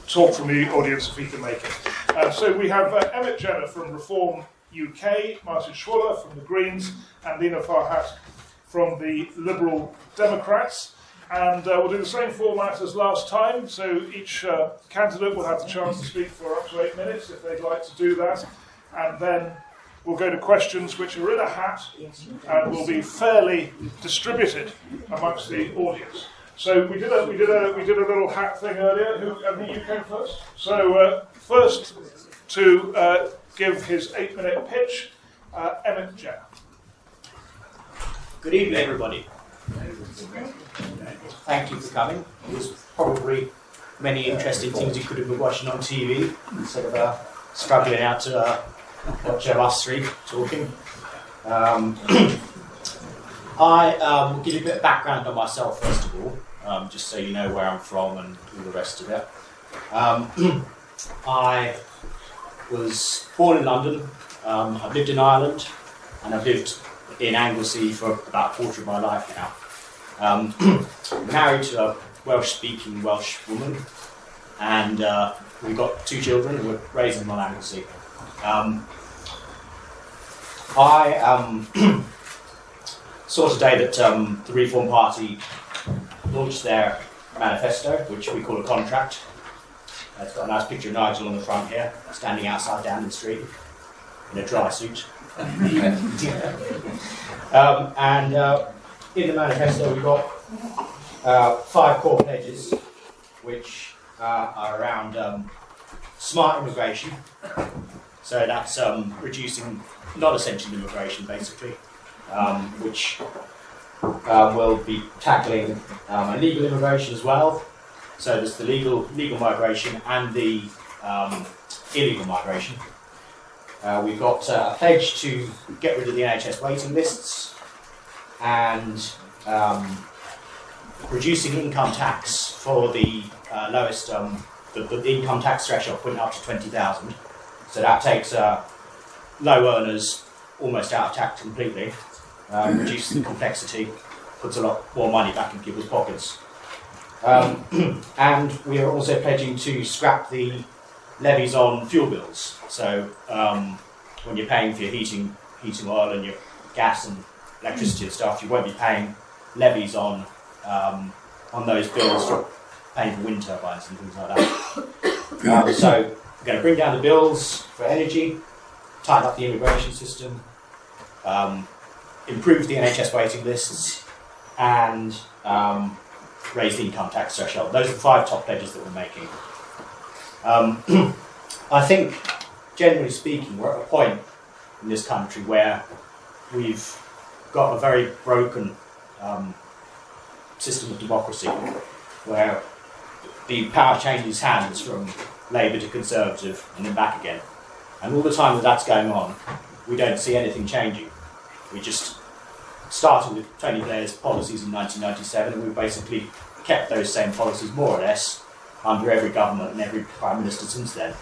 talk from the audience if he can make it. So we have Emmett Jenner from Reform UK, Martin Schwaller from the Greens, and Lena Farhat from the Liberal Democrats. And we'll do the same format as last time, so each candidate will have the chance to speak for up to 8 minutes if they'd like to do that. And then we'll go to questions which are in a hat and will be fairly distributed amongst the audience. So we did a little hat thing earlier. I think you came first. So first to give his 8-minute pitch, Emmett Jenner. Good evening, everybody. Thank you for coming. There's probably many interesting things you could have been watching on TV instead of struggling out to watch us three talking. I will give you a bit of background on myself first of all, just so you know where I'm from and all the rest of it. I was born in London. I've lived in Ireland, and I've lived in Anglesey for about a quarter of my life now. Married to a Welsh-speaking Welsh woman, and we've got 2 children, and we're raising them on Anglesey. I saw today that the Reform Party launched their manifesto, which we call a contract. It's got a nice picture of Nigel on the front here, standing outside Downing Street in a dry suit. And in the manifesto we've got 5 core pledges, which are around smart immigration. So that's reducing non-essential immigration, basically, which will be tackling illegal immigration as well. So there's the legal migration and the illegal migration. We've got a pledge to get rid of the NHS waiting lists and reducing income tax for the lowest, the income tax threshold, putting it up to 20,000. So that takes low earners almost out of tax completely, reduces the complexity, puts a lot more money back in people's pockets. And we are also pledging to scrap the levies on fuel bills. So when you're paying for your heating oil and your gas and electricity and stuff, you won't be paying levies on those bills for paying for wind turbines and things like that. So we're going to bring down the bills for energy, tighten up the immigration system, improve the NHS waiting lists, and raise the income tax threshold. Those are the 5 top pledges that we're making. I think, generally speaking, we're at a point in this country where we've got a very broken system of democracy, where the power changes hands from Labour to Conservative and then back again. And all the time that that's going on, we don't see anything changing. We just started with Tony Blair's policies in 1997, and we've basically kept those same policies more or less under every government and every Prime Minister since then.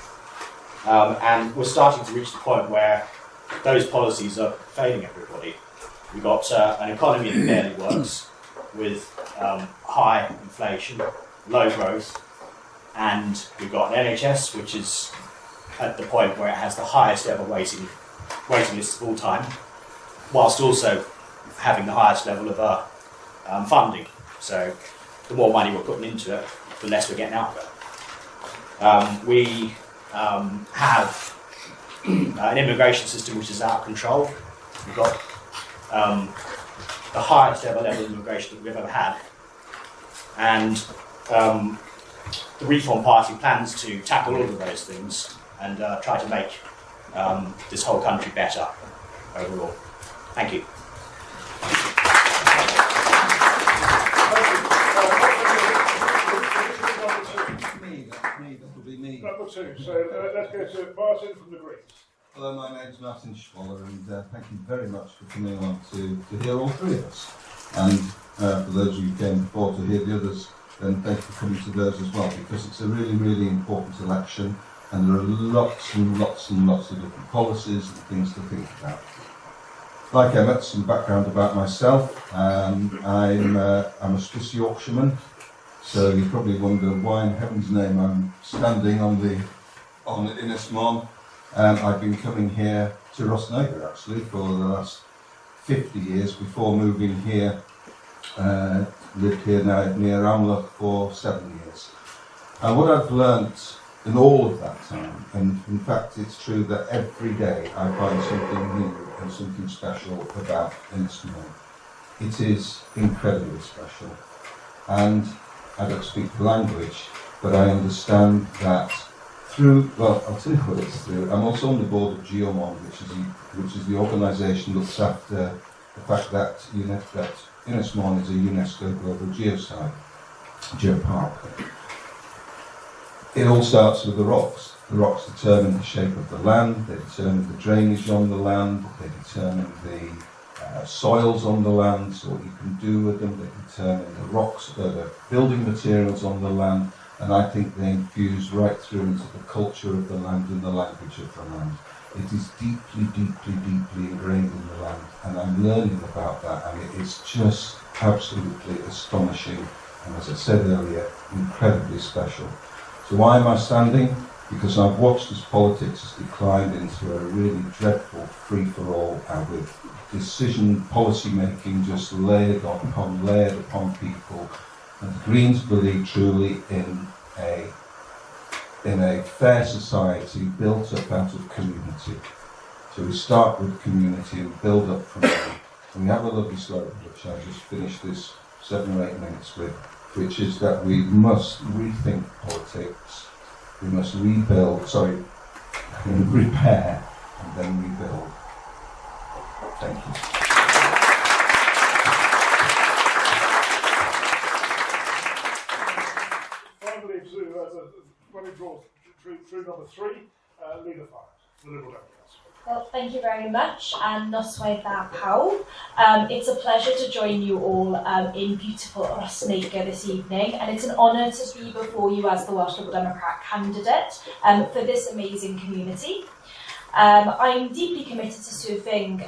And we're starting to reach the point where those policies are failing everybody. We've got an economy that barely works, with high inflation, low growth, and we've got an NHS which is at the point where it has the highest ever waiting list of all time, whilst also having the highest level of funding. So the more money we're putting into it, the less we're getting out of it. We have an immigration system which is out of control. We've got the highest ever level of immigration that we've ever had. And the Reform Party plans to tackle all of those things and try to make this whole country better overall. Thank you. Number 2. So let's go to Martin from the Greens. Hello, my name's Martin Schwaller, and thank you very much for coming along to hear all 3 of us. And for those of you who came before to hear the others, then thank you for coming to those as well, because it's a really, really important election, and there are lots and lots and lots of different policies and things to think about. Like Emmett, some background about myself. I'm a Swiss Yorkshireman, So you probably wonder why in heaven's name I'm standing on Ynys Môn. I've been coming here to Rosneigr actually for the last 50 years before moving here. Lived here now near Amlach for 7 years. And what I've learnt in all of that time, and in fact it's true that every day I find something new and something special about Ynys Môn. It is incredibly special. And I don't speak the language, but I understand that through, well, I'll tell you what it's through. I'm also on the board of Geomon, which is the organisation that looks after the fact that Ynys Môn is a UNESCO Global Geopark. It all starts with the rocks. The rocks determine the shape of the land, they determine the drainage on the land, they determine the soils on the land, so what you can do with them, they determine the rocks, the building materials on the land, and I think they infuse right through into the culture of the land and the language of the land. It is deeply, deeply, deeply ingrained in the land, and I'm learning about that, and it is just absolutely astonishing, and as I said earlier, incredibly special. So why am I standing? Because I've watched as politics has declined into a really dreadful free-for-all, with policy making just layered upon people. And the Greens believe truly in a fair society built up out of community. So we start with community and build up from there. And we have a lovely slogan, which I just finished this 7 or 8 minutes with, which is that we must rethink politics, we must repair and then rebuild. Thank you. Finally, when we draw through number 3, Lena Farr, the Liberal Democrats. Well, thank you very much, and noswaith dda pawb. It's a pleasure to join you all in beautiful Rosneigr this evening, and it's an honour to be before you as the Welsh Liberal Democrat candidate for this amazing community. I'm deeply committed to serving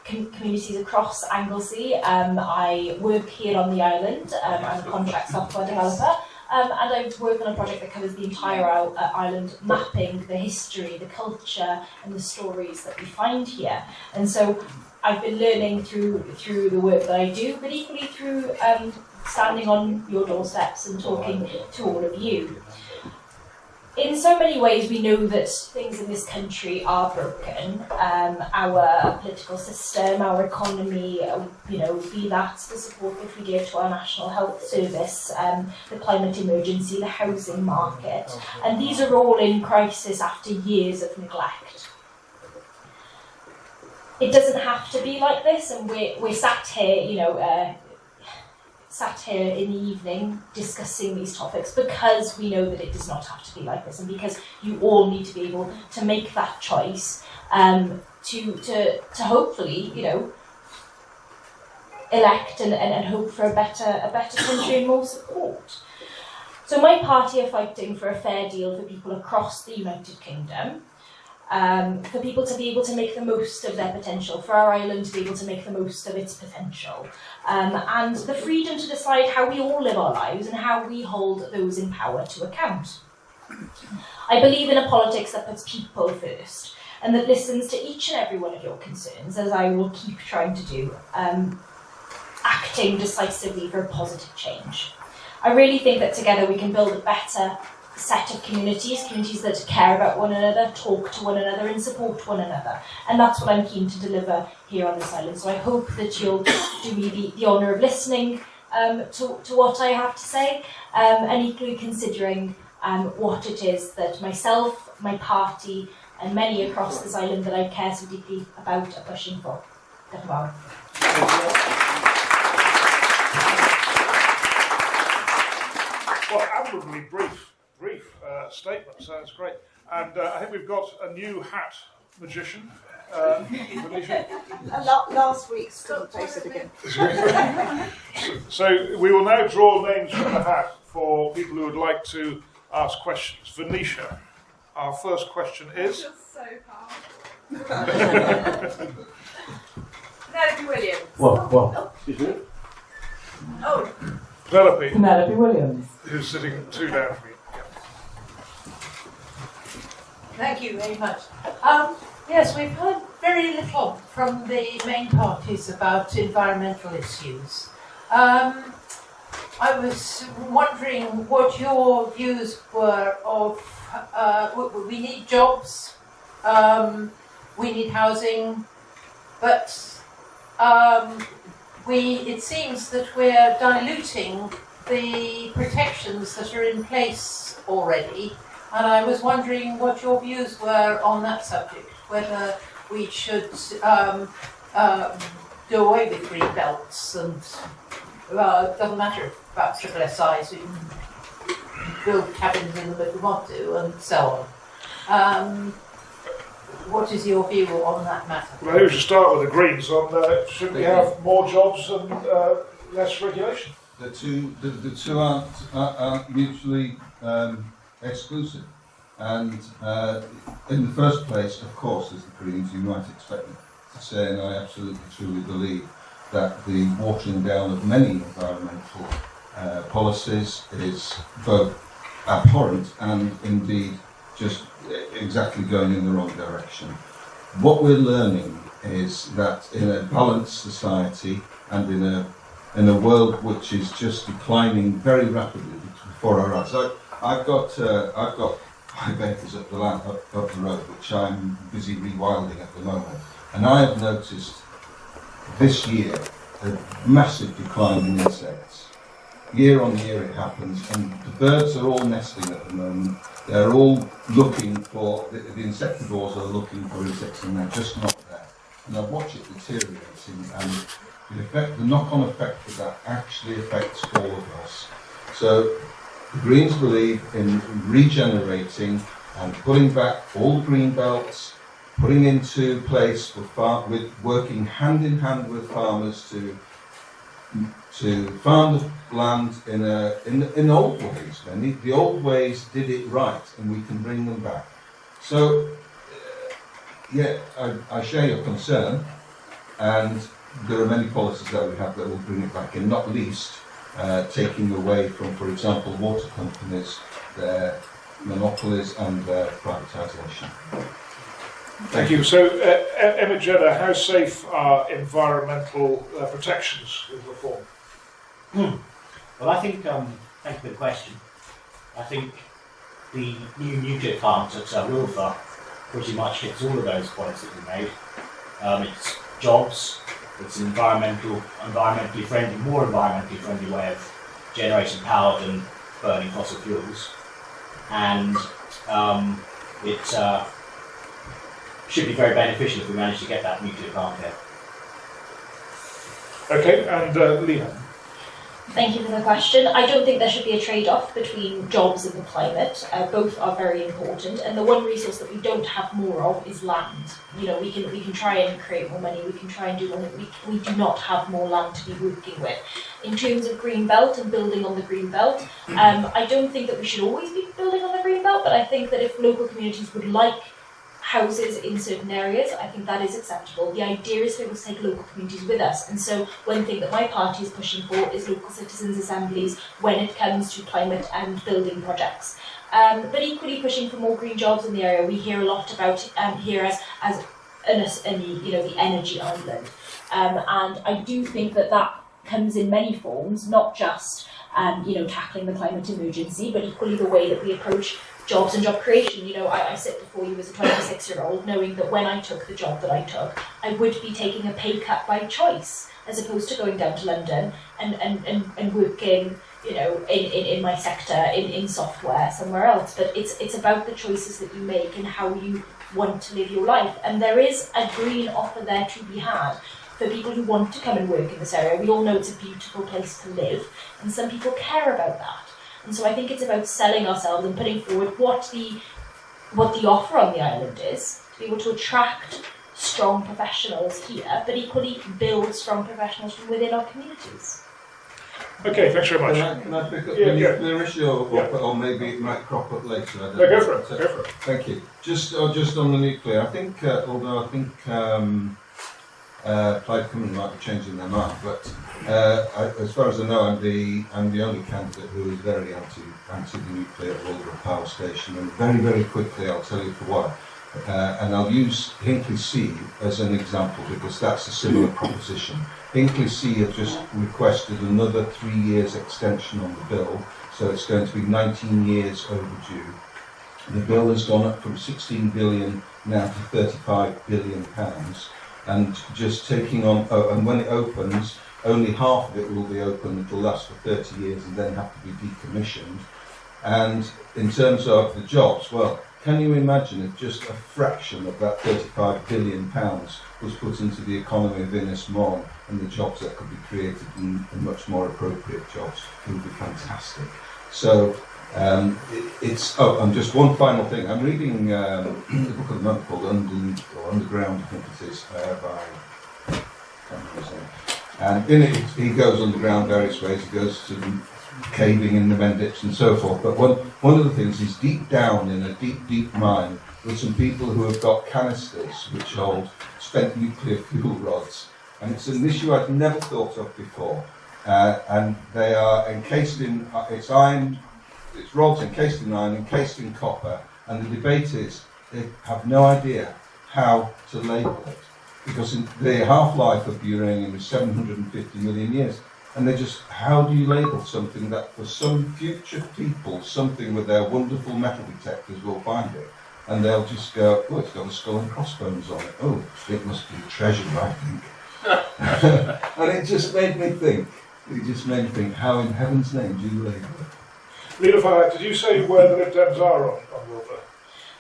communities across Anglesey. I work here on the island. I'm a contract software developer. And I work on a project that covers the entire island, mapping the history, the culture, and the stories that we find here. And so I've been learning through the work that I do, but equally through standing on your doorsteps and talking to all of you. In so many ways, we know that things in this country are broken. Our political system, our economy, be that the support that we give to our National Health Service, the climate emergency, the housing market, and these are all in crisis after years of neglect. It doesn't have to be like this, and we're sat here, sat here in the evening discussing these topics because we know that it does not have to be like this, and because you all need to be able to make that choice to hopefully elect and hope for a better country and more support. So my party are fighting for a fair deal for people across the United Kingdom. For people to be able to make the most of their potential, for our island to be able to make the most of its potential, and the freedom to decide how we all live our lives and how we hold those in power to account. I believe in a politics that puts people first and that listens to each and every one of your concerns, as I will keep trying to do, acting decisively for positive change. I really think that together we can build a better set of communities that care about one another, talk to one another and support one another. And that's what I'm keen to deliver here on this island. So I hope that you'll do me the honour of listening to what I have to say, and equally considering what it is that myself, my party and many across this island that I care so deeply about are pushing for. Diolch yn fawr. Well, admirably brief statement, so that's great. And I think we've got a new hat magician. Last week's couldn't face it again. So we will now draw names from the hat for people who would like to ask questions. Venetia, our first question is... Just so hard. Penelope Williams. Well, excuse me. Oh, Penelope, Williams. who's sitting 2 down from you. Thank you very much. Yes, we've heard very little from the main parties about environmental issues. I was wondering what your views were of, we need jobs, we need housing, but it seems that we're diluting the protections that are in place already. And I was wondering what your views were on that subject, whether we should do away with green belts and it doesn't matter about triple SIs, we can build cabins in them if we want to and so on. What is your view on that matter? Well, who should start with the Greens on should we have more jobs and less regulation? The two aren't mutually exclusive. And in the first place, of course, as the Greens, you might expect me to say, and I absolutely truly believe, that the watering down of many environmental policies is both abhorrent and indeed just exactly going in the wrong direction. What we're learning is that in a balanced society and in a world which is just declining very rapidly before our eyes. I've got 5 acres up the road, which I'm busy rewilding at the moment, and I have noticed this year a massive decline in insects. Year on year it happens, and the birds are all nesting at the moment. They're all looking for, the insectivores are looking for insects and they're just not there. And I watch it deteriorating, and the knock-on effect of that actually affects all of us. So the Greens believe in regenerating and putting back all green belts, putting into place with working hand in hand with farmers to farm the land in old ways. The old ways did it right, and we can bring them back. So, yeah, I share your concern, and there are many policies that we have that will bring it back in, not least taking away from, for example, water companies, their monopolies and their privatisation. Thank you. So, Emmett Jenner, how safe are environmental protections with reform? Well, I think, thank you for the question. I think the new nuclear plant at Wilfer pretty much hits all of those points that you made. It's jobs, it's an environmentally friendly, more environmentally friendly way of generating power than burning fossil fuels. And it should be very beneficial if we manage to get that nuclear plant there. Okay, and Leah. Thank you for the question. I don't think there should be a trade-off between jobs and the climate. Both are very important, and the one resource that we don't have more of is land. You know, we can try and create more money, we can try and do more. We do not have more land to be working with. In terms of green belt and building on the green belt, I don't think that we should always be building on the green belt, but I think that if local communities would like houses in certain areas, I think that is acceptable. The idea is for us to take local communities with us, and so one thing that my party is pushing for is local citizens' assemblies when it comes to climate and building projects. But equally pushing for more green jobs in the area. We hear a lot about here as the energy island, and I do think that comes in many forms, not just tackling the climate emergency, but equally the way that we approach jobs and job creation. You know, I sit before you as a 26-year-old knowing that when I took the job that I took, I would be taking a pay cut by choice, as opposed to going down to London and working, in my sector, in software, somewhere else. But it's about the choices that you make and how you want to live your life. And there is a green offer there to be had for people who want to come and work in this area. We all know it's a beautiful place to live, and some people care about that. And so I think it's about selling ourselves and putting forward what the offer on the island is, to be able to attract strong professionals here, but equally build strong professionals from within our communities. Okay, thanks very much. Can I pick up the nuclear issue, or maybe it might crop up later? I don't know. Go for it. Go for it. Thank you. Just on the nuclear, I think, Plaid Cymru might be changing their mind, but as far as I know, I'm the only candidate who is very anti the nuclear at Walborough Power Station, and very quickly I'll tell you for why. And I'll use Hinkley C as an example because that's a similar proposition. Hinkley C have just requested another 3 years extension on the bill, so it's going to be 19 years overdue. The bill has gone up from 16 billion now to 35 billion pounds, and just taking on, and when it opens, only half of it will be open, it will last for 30 years and then have to be decommissioned. And in terms of the jobs, well, can you imagine if just a fraction of that 35 billion pounds was put into the economy of Innismore and the jobs that could be created in much more appropriate jobs? It would be fantastic. So it's, and just one final thing. I'm reading the book of the month called Underground, I think it is, by, I can't remember his name. And in it, he goes underground various ways. He goes to caving in the Mendips and so forth. But one of the things is deep down in a deep mine with some people who have got canisters which hold spent nuclear fuel rods. And it's an issue I'd never thought of before. And they are encased in, it's iron, it's rods encased in iron, encased in copper. And the debate is, they have no idea how to label it. Because the half-life of uranium is 750 million years. And they just, how do you label something that for some future people, something with their wonderful metal detectors will find it. And they'll just go, oh, it's got a skull and crossbones on it. Oh, it must be treasure, I think. And it just made me think, how in heaven's name do you label it? Lena Farhat, did you say where the Lib Dems are on Wilbur?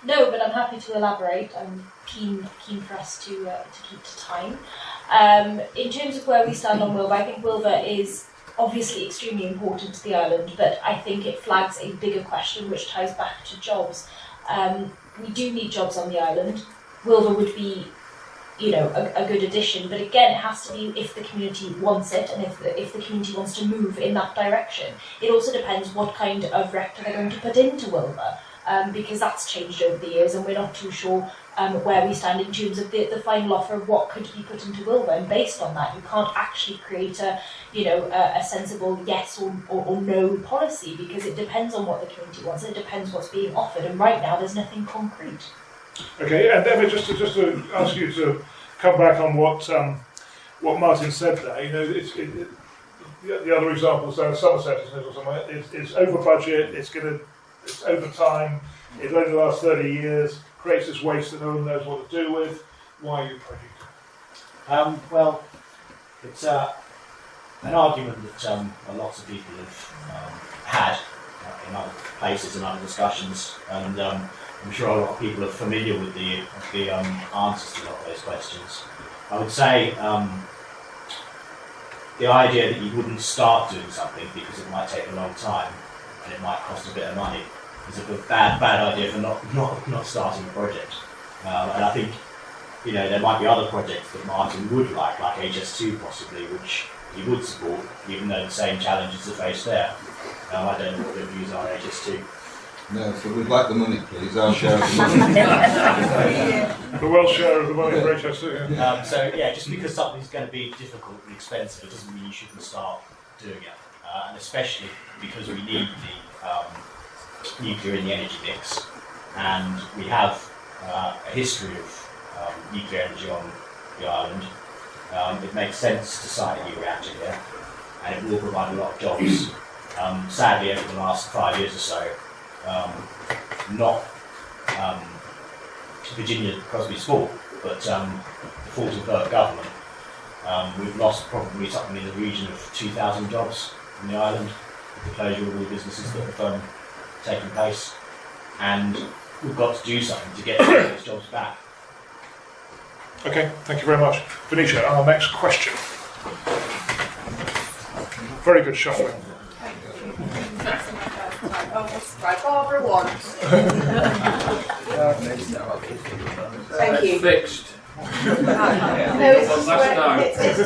No, but I'm happy to elaborate. I'm keen for us to keep to time. In terms of where we stand on Wilbur, I think Wilbur is obviously extremely important to the island, but I think it flags a bigger question which ties back to jobs. We do need jobs on the island. Wilbur would be, you know, a good addition, but again, it has to be if the community wants it and if the community wants to move in that direction. It also depends what kind of rector they're going to put into Wilbur. Because that's changed over the years and we're not too sure where we stand in terms of the final offer of what could be put into Wilbur, and based on that you can't actually create a sensible yes or no policy, because it depends on what the community wants and it depends what's being offered, and right now there's nothing concrete. Okay, and Emma, just to ask you to come back on what Martin said there, you know, the other examples down in Somerset or somewhere, it's over budget, it's over time, it'll only last 30 years, creates this waste that no one knows what to do with. Why are you project? Well, it's an argument that lots of people have had in other places and other discussions, and I'm sure a lot of people are familiar with the answers to a lot of those questions. I would say the idea that you wouldn't start doing something because it might take a long time and it might cost a bit of money is a bad idea for not starting a project. And I think, you know, there might be other projects that Martin would like HS2 possibly, which he would support, even though the same challenges are faced there. I don't know what your views are on HS2. No, so we'd like the money, please. Our share of the money. The Welsh share of the money for HS2. Yeah. So yeah, just because something's going to be difficult and expensive, it doesn't mean you shouldn't start doing it. And especially because we need the nuclear in the energy mix, and we have a history of nuclear energy on the island. It makes sense to site a new reactor here, and it will provide a lot of jobs. Sadly, over the last 5 years or so, not Virginia Crosby's fault, but the fault of government. We've lost probably something in the region of 2,000 jobs on the island with the closure of all the businesses that have taken place, and we've got to do something to get those jobs back. Okay, thank you very much. Venetia, our next question. Very good shuffling. Right, Barbara one. Thank you. Fixed. No, it's definitely not fixed. It's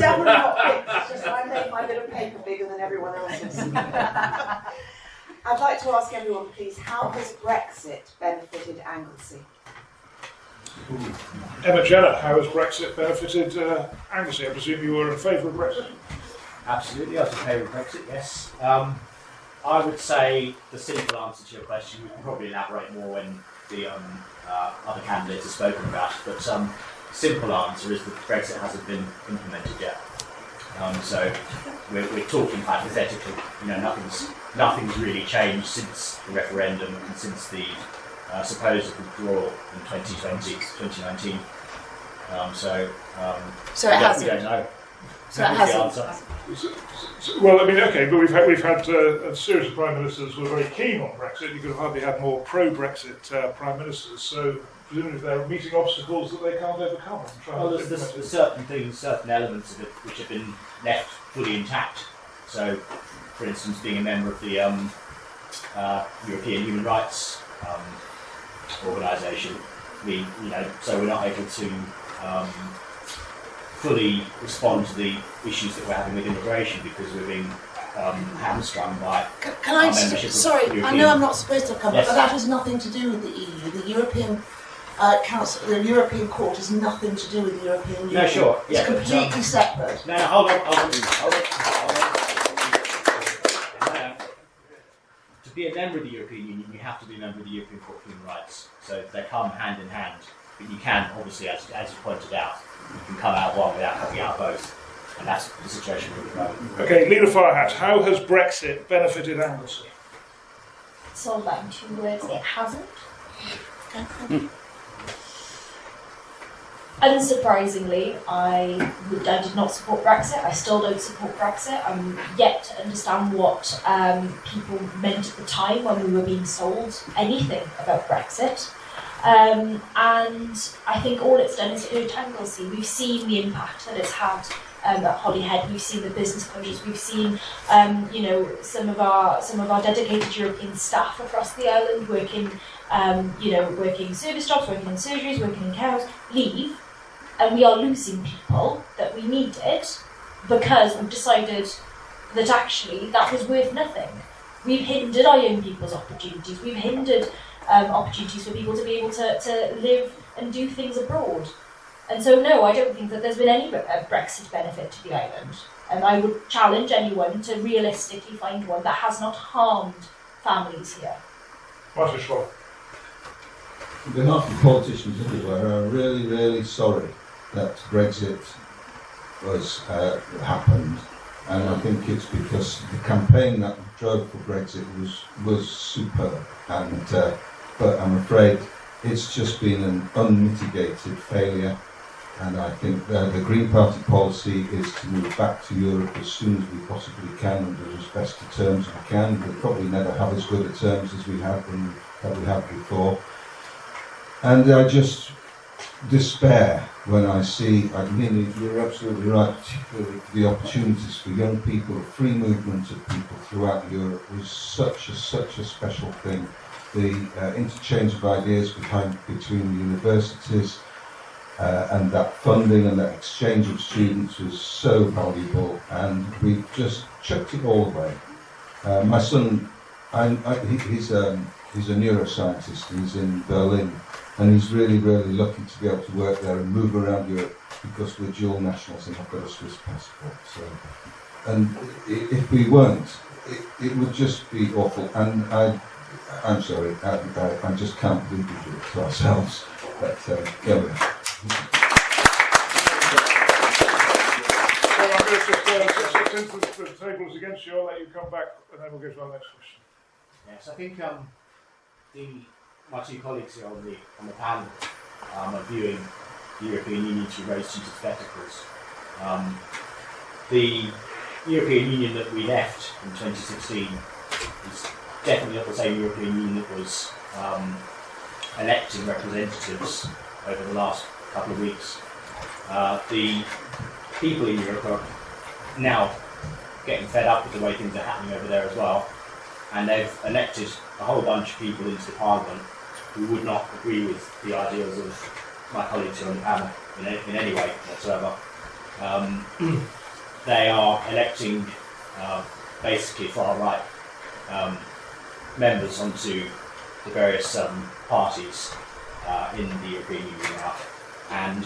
just I made my bit of paper bigger than everyone else's. I'd like to ask everyone, please, how has Brexit benefited Anglesey? Emma Jenner, how has Brexit benefited Anglesey? I presume you were in favour of Brexit? Absolutely, I was in favour of Brexit, yes. I would say the simple answer to your question, we can probably elaborate more when the other candidates have spoken about it, but simple answer is that Brexit hasn't been implemented yet. So we're talking hypothetically. You know, nothing's really changed since the referendum and since the supposed withdrawal in 2019. So it hasn't. We don't know. So it hasn't. Well, I mean, okay, but we've had a series of prime ministers who are very keen on Brexit. You could have hardly had more pro-Brexit prime ministers. So presumably there are meeting obstacles that they can't overcome. Well, there's certain things, certain elements of it which have been left fully intact. So, for instance, being a member of the European Human Rights organisation, so we're not able to fully respond to the issues that we're having with immigration because we're being hamstrung by Can I our membership of sorry, European... I know I'm not supposed to come, Yes. but that has nothing to do with the EU. The European Council, the European Court has nothing to do with the European Union. No, sure. It's Yeah, completely separate. No, hold on. To be a member of the European Union, you have to be a member of the European Court of Human Rights. So they come hand in hand. But you can, obviously, as you pointed out, you can come out one without coming out both. And that's the situation we're in at the moment. Okay, Lena Farhat, how has Brexit benefited Anglesey? So that in 2 words, it hasn't. Unsurprisingly, I did not support Brexit. I still don't support Brexit. I'm yet to understand what people meant at the time when we were being sold anything about Brexit. And I think all it's done is hurt Anglesey. We've seen the impact that it's had at Holyhead. We've seen the business closures. We've seen, some of our dedicated European staff across the island working, working service jobs, working in surgeries, working in care homes, leave, and we are losing people that we needed because we've decided that actually that was worth nothing. We've hindered our young people's opportunities. We've hindered opportunities for people to be able to live and do things abroad. And so, no, I don't think that there's been any Brexit benefit to the island. And I would challenge anyone to realistically find one that has not harmed families here. Martin Schwab. On behalf of politicians everywhere, I'm really, really sorry that Brexit happened. And I think it's because the campaign that drove for Brexit was superb. But I'm afraid it's just been an unmitigated failure. And I think the Green Party policy is to move back to Europe as soon as we possibly can under as best of terms we can. We'll probably never have as good a terms as we have before. And I just despair when I see, I mean, you're absolutely right, particularly the opportunities for young people, the free movement of people throughout Europe was such a special thing. The interchange of ideas between universities and that funding and that exchange of students was so valuable, and we just chucked it all away. My son, he's a neuroscientist, he's in Berlin, and he's really, really lucky to be able to work there and move around Europe because we're dual nationals and I've got a Swiss passport. So, and if we weren't, it would just be awful. And I'm sorry, I just can't believe we do it to ourselves. But go ahead. Well, I'm going to just, since the table is against you, I'll let you come back and then we'll go to our next question. Yes, I think my two colleagues here on the panel are viewing the European Union through rose-tinted spectacles. The European Union that we left in 2016 is definitely not the same European Union that was electing representatives over the last couple of weeks. The people in Europe are now getting fed up with the way things are happening over there as well, and they've elected a whole bunch of people into the Parliament who would not agree with the ideals of my colleagues here on the panel in any way whatsoever. They are electing basically far-right members onto the various parties, in the European Union now. And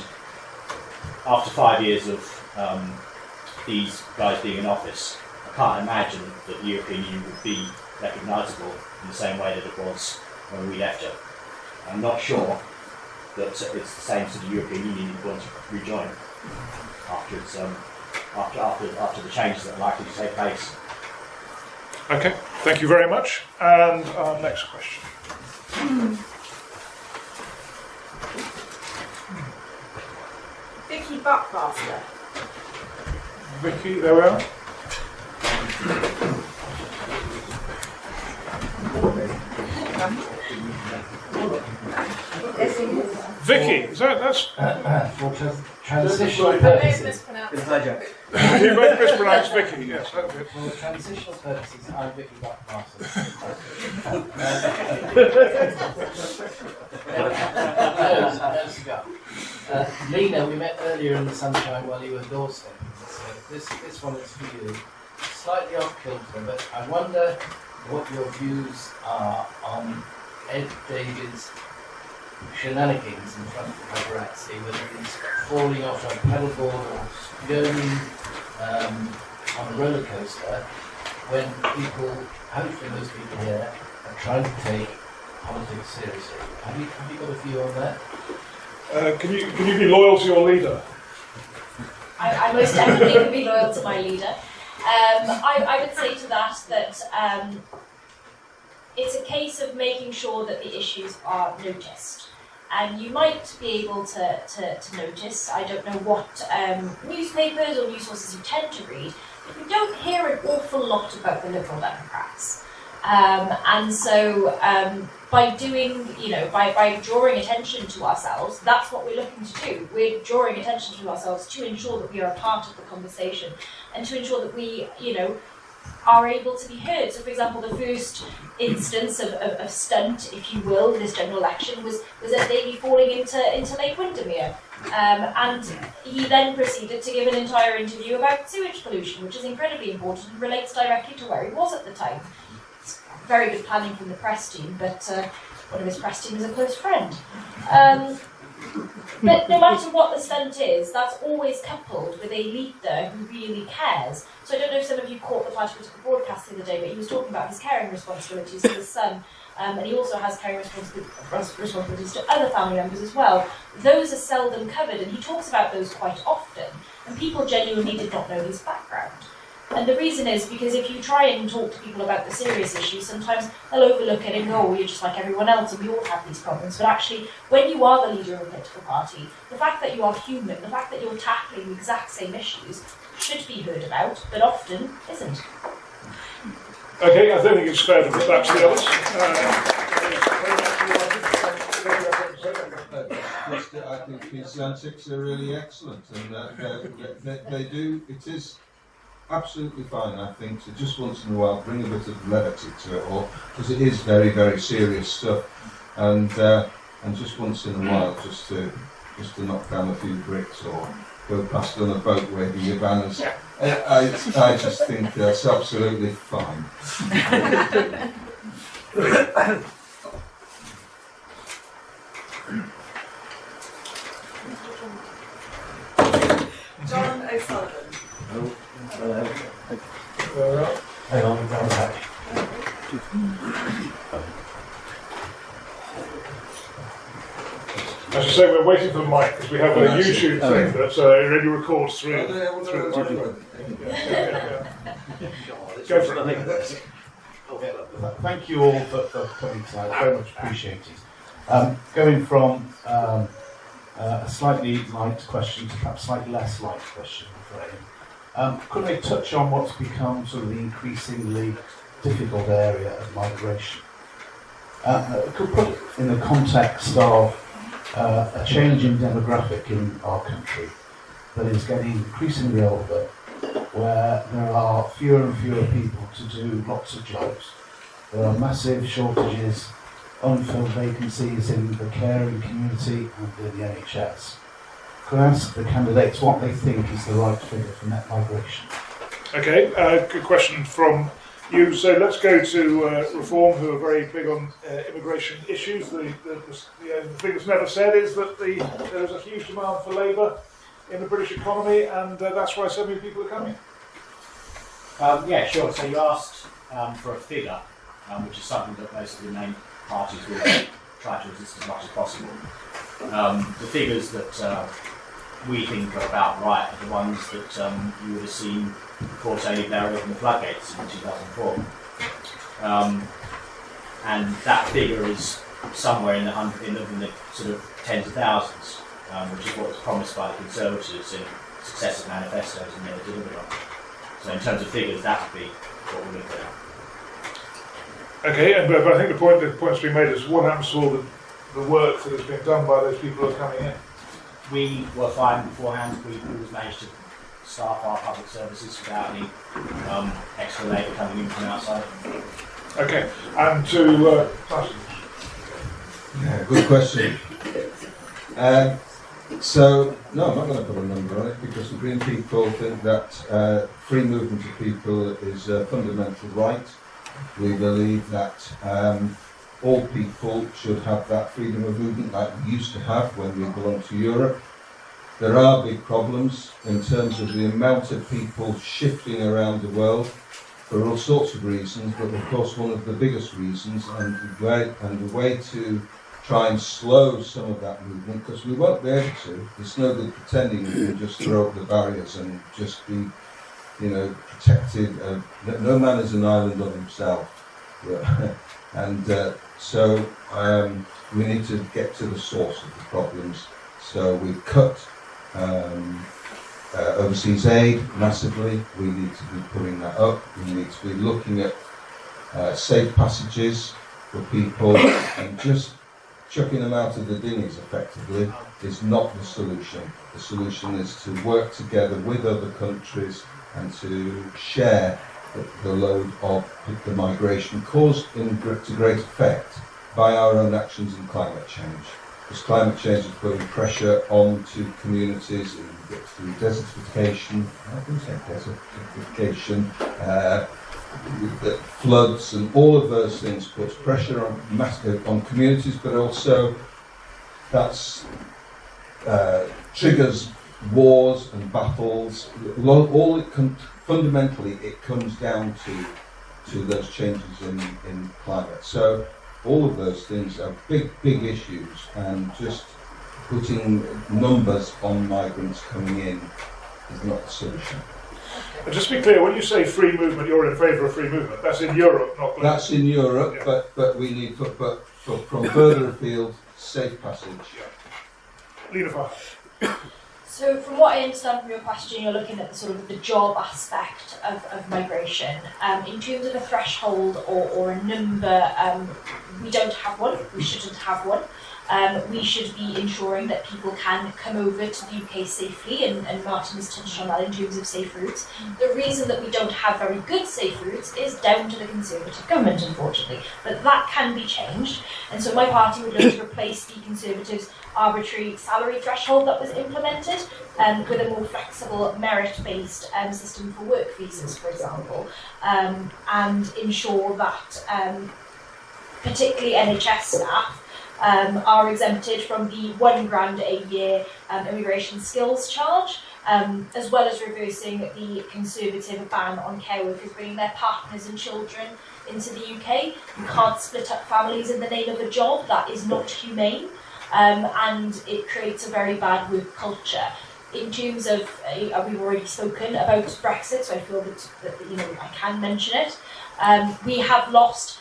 after 5 years of these guys being in office, I can't imagine that the European Union would be recognisable in the same way that it was when we left it. I'm not sure that it's the same sort of European Union you want to rejoin after it's after the changes that are likely to take place. Okay, thank you very much. And our next question. Vicky Buckmaster. Vicky, there we are. Vicky, is that's For transitional purposes. you both mispronounced Vicky, yes, that's it. For transitional purposes, I'm Vicky Buckmaster. Lena, we met earlier in the sunshine while you were door stepping. So this one is for you. Slightly off kilter, but I wonder what your views are on Ed David's shenanigans in front of the paparazzi, whether he's falling off a paddleboard or yearning on a roller coaster, when people, hopefully most people here, are trying to take politics seriously. Have you got a view on that? Can you be loyal to your leader? I most definitely can be loyal to my leader. I would say to that it's a case of making sure that the issues are noticed. And you might be able to notice, I don't know what newspapers or news sources you tend to read, but you don't hear an awful lot about the Liberal Democrats. And so by doing, by drawing attention to ourselves, that's what we're looking to do. We're drawing attention to ourselves to ensure that we are a part of the conversation and to ensure that we, are able to be heard. So, for example, the first instance of stunt, if you will, in this general election was Ed Davey falling into Lake Windermere. And he then proceeded to give an entire interview about sewage pollution, which is incredibly important and relates directly to where he was at the time. It's very good planning from the press team, but one of his press team is a close friend. But no matter what the stunt is, that's always coupled with a leader who really cares. So I don't know if some of you caught the flash political broadcast the other day, but he was talking about his caring responsibilities to his son, and he also has caring responsibilities to other family members as well. Those are seldom covered, and he talks about those quite often, and people genuinely did not know his background. And the reason is because if you try and talk to people about the serious issues, sometimes they'll overlook it and go, oh, you're just like everyone else and we all have these problems. But actually, when you are the leader of a political party, the fact that you are human, the fact that you're tackling the exact same issues should be heard about, but often isn't. Okay, I don't think it's fair to put that to the others. I think his antics are really excellent, and they do, it is absolutely fine, I think, to just once in a while bring a bit of levity to it all, because it is very, very serious stuff, and just once in a while just to knock down a few bricks or go past on a boat waving your banners. I just think that's absolutely fine. John O'Sullivan. Hang on, round back. As I say, we're waiting for the mic because we have a YouTube thing that already records through the microphone. Go for it. Thank you all for coming tonight, very much appreciated. Going from a slightly light question to perhaps slightly less light question, I'm afraid. Could I touch on what's become sort of the increasingly difficult area of migration? Could put it in the context of a change in demographic in our country that is getting increasingly older, where there are fewer and fewer people to do lots of jobs. There are massive shortages, unfilled vacancies in the caring community and in the NHS. Could I ask the candidates what they think is the right figure for net migration? Okay, good question from you. So let's go to Reform, who are very big on immigration issues. The thing that's never said is that there is a huge demand for labour in the British economy, and that's why so many people are coming. Yeah, sure. So you asked for a figure, which is something that most of the main parties will try to resist as much as possible. The figures that we think are about right are the ones that you would have seen before Tony Blair opened the floodgates in 2004. And that figure is somewhere in the sort of tens of thousands, which is what was promised by the Conservatives in successive manifestos and never delivered on. So in terms of figures, that would be what we're looking at. Okay, but I think the point's been made is what happens to all the work that has been done by those people who are coming in. We were fine beforehand. We always managed to staff our public services without any extra labour coming in from outside. Okay, and to Yeah, good question. So, no, I'm not going to put a number on it because the Green people think that free movement of people is a fundamental right. We believe that all people should have that freedom of movement like we used to have when we belonged to Europe. There are big problems in terms of the amount of people shifting around the world for all sorts of reasons, but of course one of the biggest reasons and the way to try and slow some of that movement, because we won't be able to. It's no good pretending we can just throw up the barriers and just be, protected. No man is an island on himself. And so we need to get to the source of the problems. So we've cut overseas aid massively. We need to be putting that up. We need to be looking at safe passages for people, and just chucking them out of the dinghies effectively is not the solution. The solution is to work together with other countries and to share the load of the migration caused to great effect by our own actions in climate change. Because climate change is putting pressure onto communities through desertification, the floods and all of those things puts pressure on communities, but also that's triggers wars and battles. Fundamentally it comes down to those changes in climate. So all of those things are big issues, and just putting numbers on migrants coming in is not the solution. And just to be clear, when you say free movement, you're in favour of free movement. That's in Europe, not globally. That's in Europe, yeah. but we need from further afield, safe passage. Yeah. Lena Farr. So from what I understand from your question, you're looking at the sort of the job aspect of migration. In terms of a threshold or a number, we don't have one. We shouldn't have one. We should be ensuring that people can come over to the UK safely, and Martin has touched on that in terms of safe routes. The reason that we don't have very good safe routes is down to the Conservative government, unfortunately, but that can be changed, and so my party would look to replace the Conservatives' arbitrary salary threshold that was implemented with a more flexible merit-based system for work visas, for example, and ensure that particularly NHS staff are exempted from the £1,000 a year immigration skills charge, as well as reversing the Conservative ban on care workers bringing their partners and children into the UK. You can't split up families in the name of a job. That is not humane, and it creates a very bad work culture. In terms of, we've already spoken about Brexit, so I feel that I can mention it. We have lost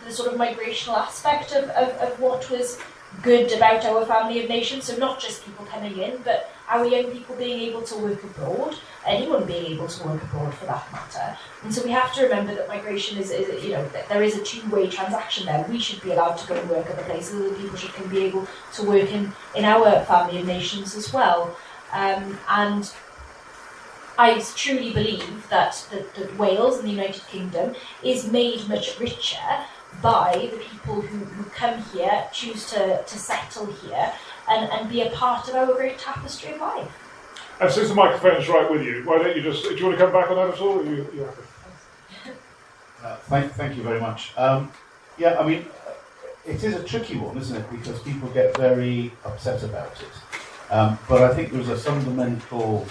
the sort of migrational aspect of what was good about our family of nations. So not just people coming in, but our young people being able to work abroad, anyone being able to work abroad for that matter. And so we have to remember that migration is that there is a two-way transaction there. We should be allowed to go and work other places, other people should be able to work in our family of nations as well. And I truly believe that Wales and the United Kingdom is made much richer by the people who come here, choose to settle here, and be a part of our great tapestry of life. And since the microphone is right with you, why don't you do you want to come back on that at all? Or are you happy? Thank you very much. Yeah, I mean, it is a tricky one, isn't it? Because people get very upset about it. But I think there's a fundamental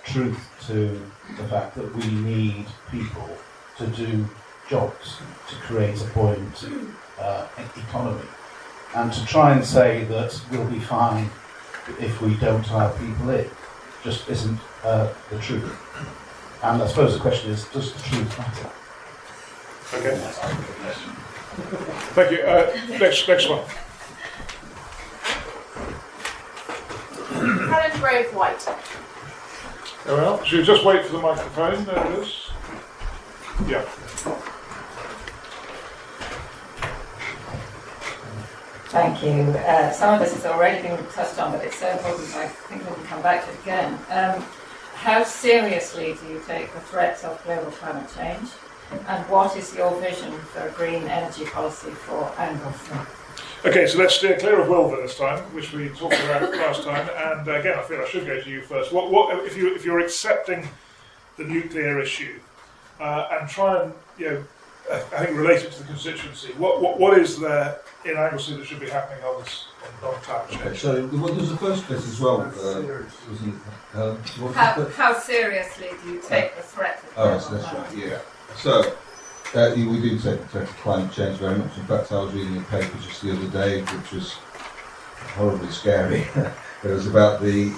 truth to the fact that we need people to do jobs, to create a buoyant economy. And to try and say that we'll be fine if we don't hire people in just isn't the truth. And I suppose the question is, does the truth matter? Okay. Thank you. Next one. Helen Grave-White. Very well. Should we just wait for the microphone? There it is. Yeah. Thank you. Some of this has already been touched on, but it's so important I think we can come back to it again. How seriously do you take the threats of global climate change? And what is your vision for a green energy policy for Anglesey? Okay, so let's steer clear of Wilbur this time, which we talked about last time. And again, I feel I should go to you first. What if you're accepting the nuclear issue and try and I think relate it to the constituency? What is there in Anglesey that should be happening on this on climate change? Okay, so there's the first bit as well. How seriously do you take the threat of global that's climate right. change? Yeah. So. We do take the threat of climate change very much. In fact, I was reading a paper just the other day, which was horribly scary. It was about the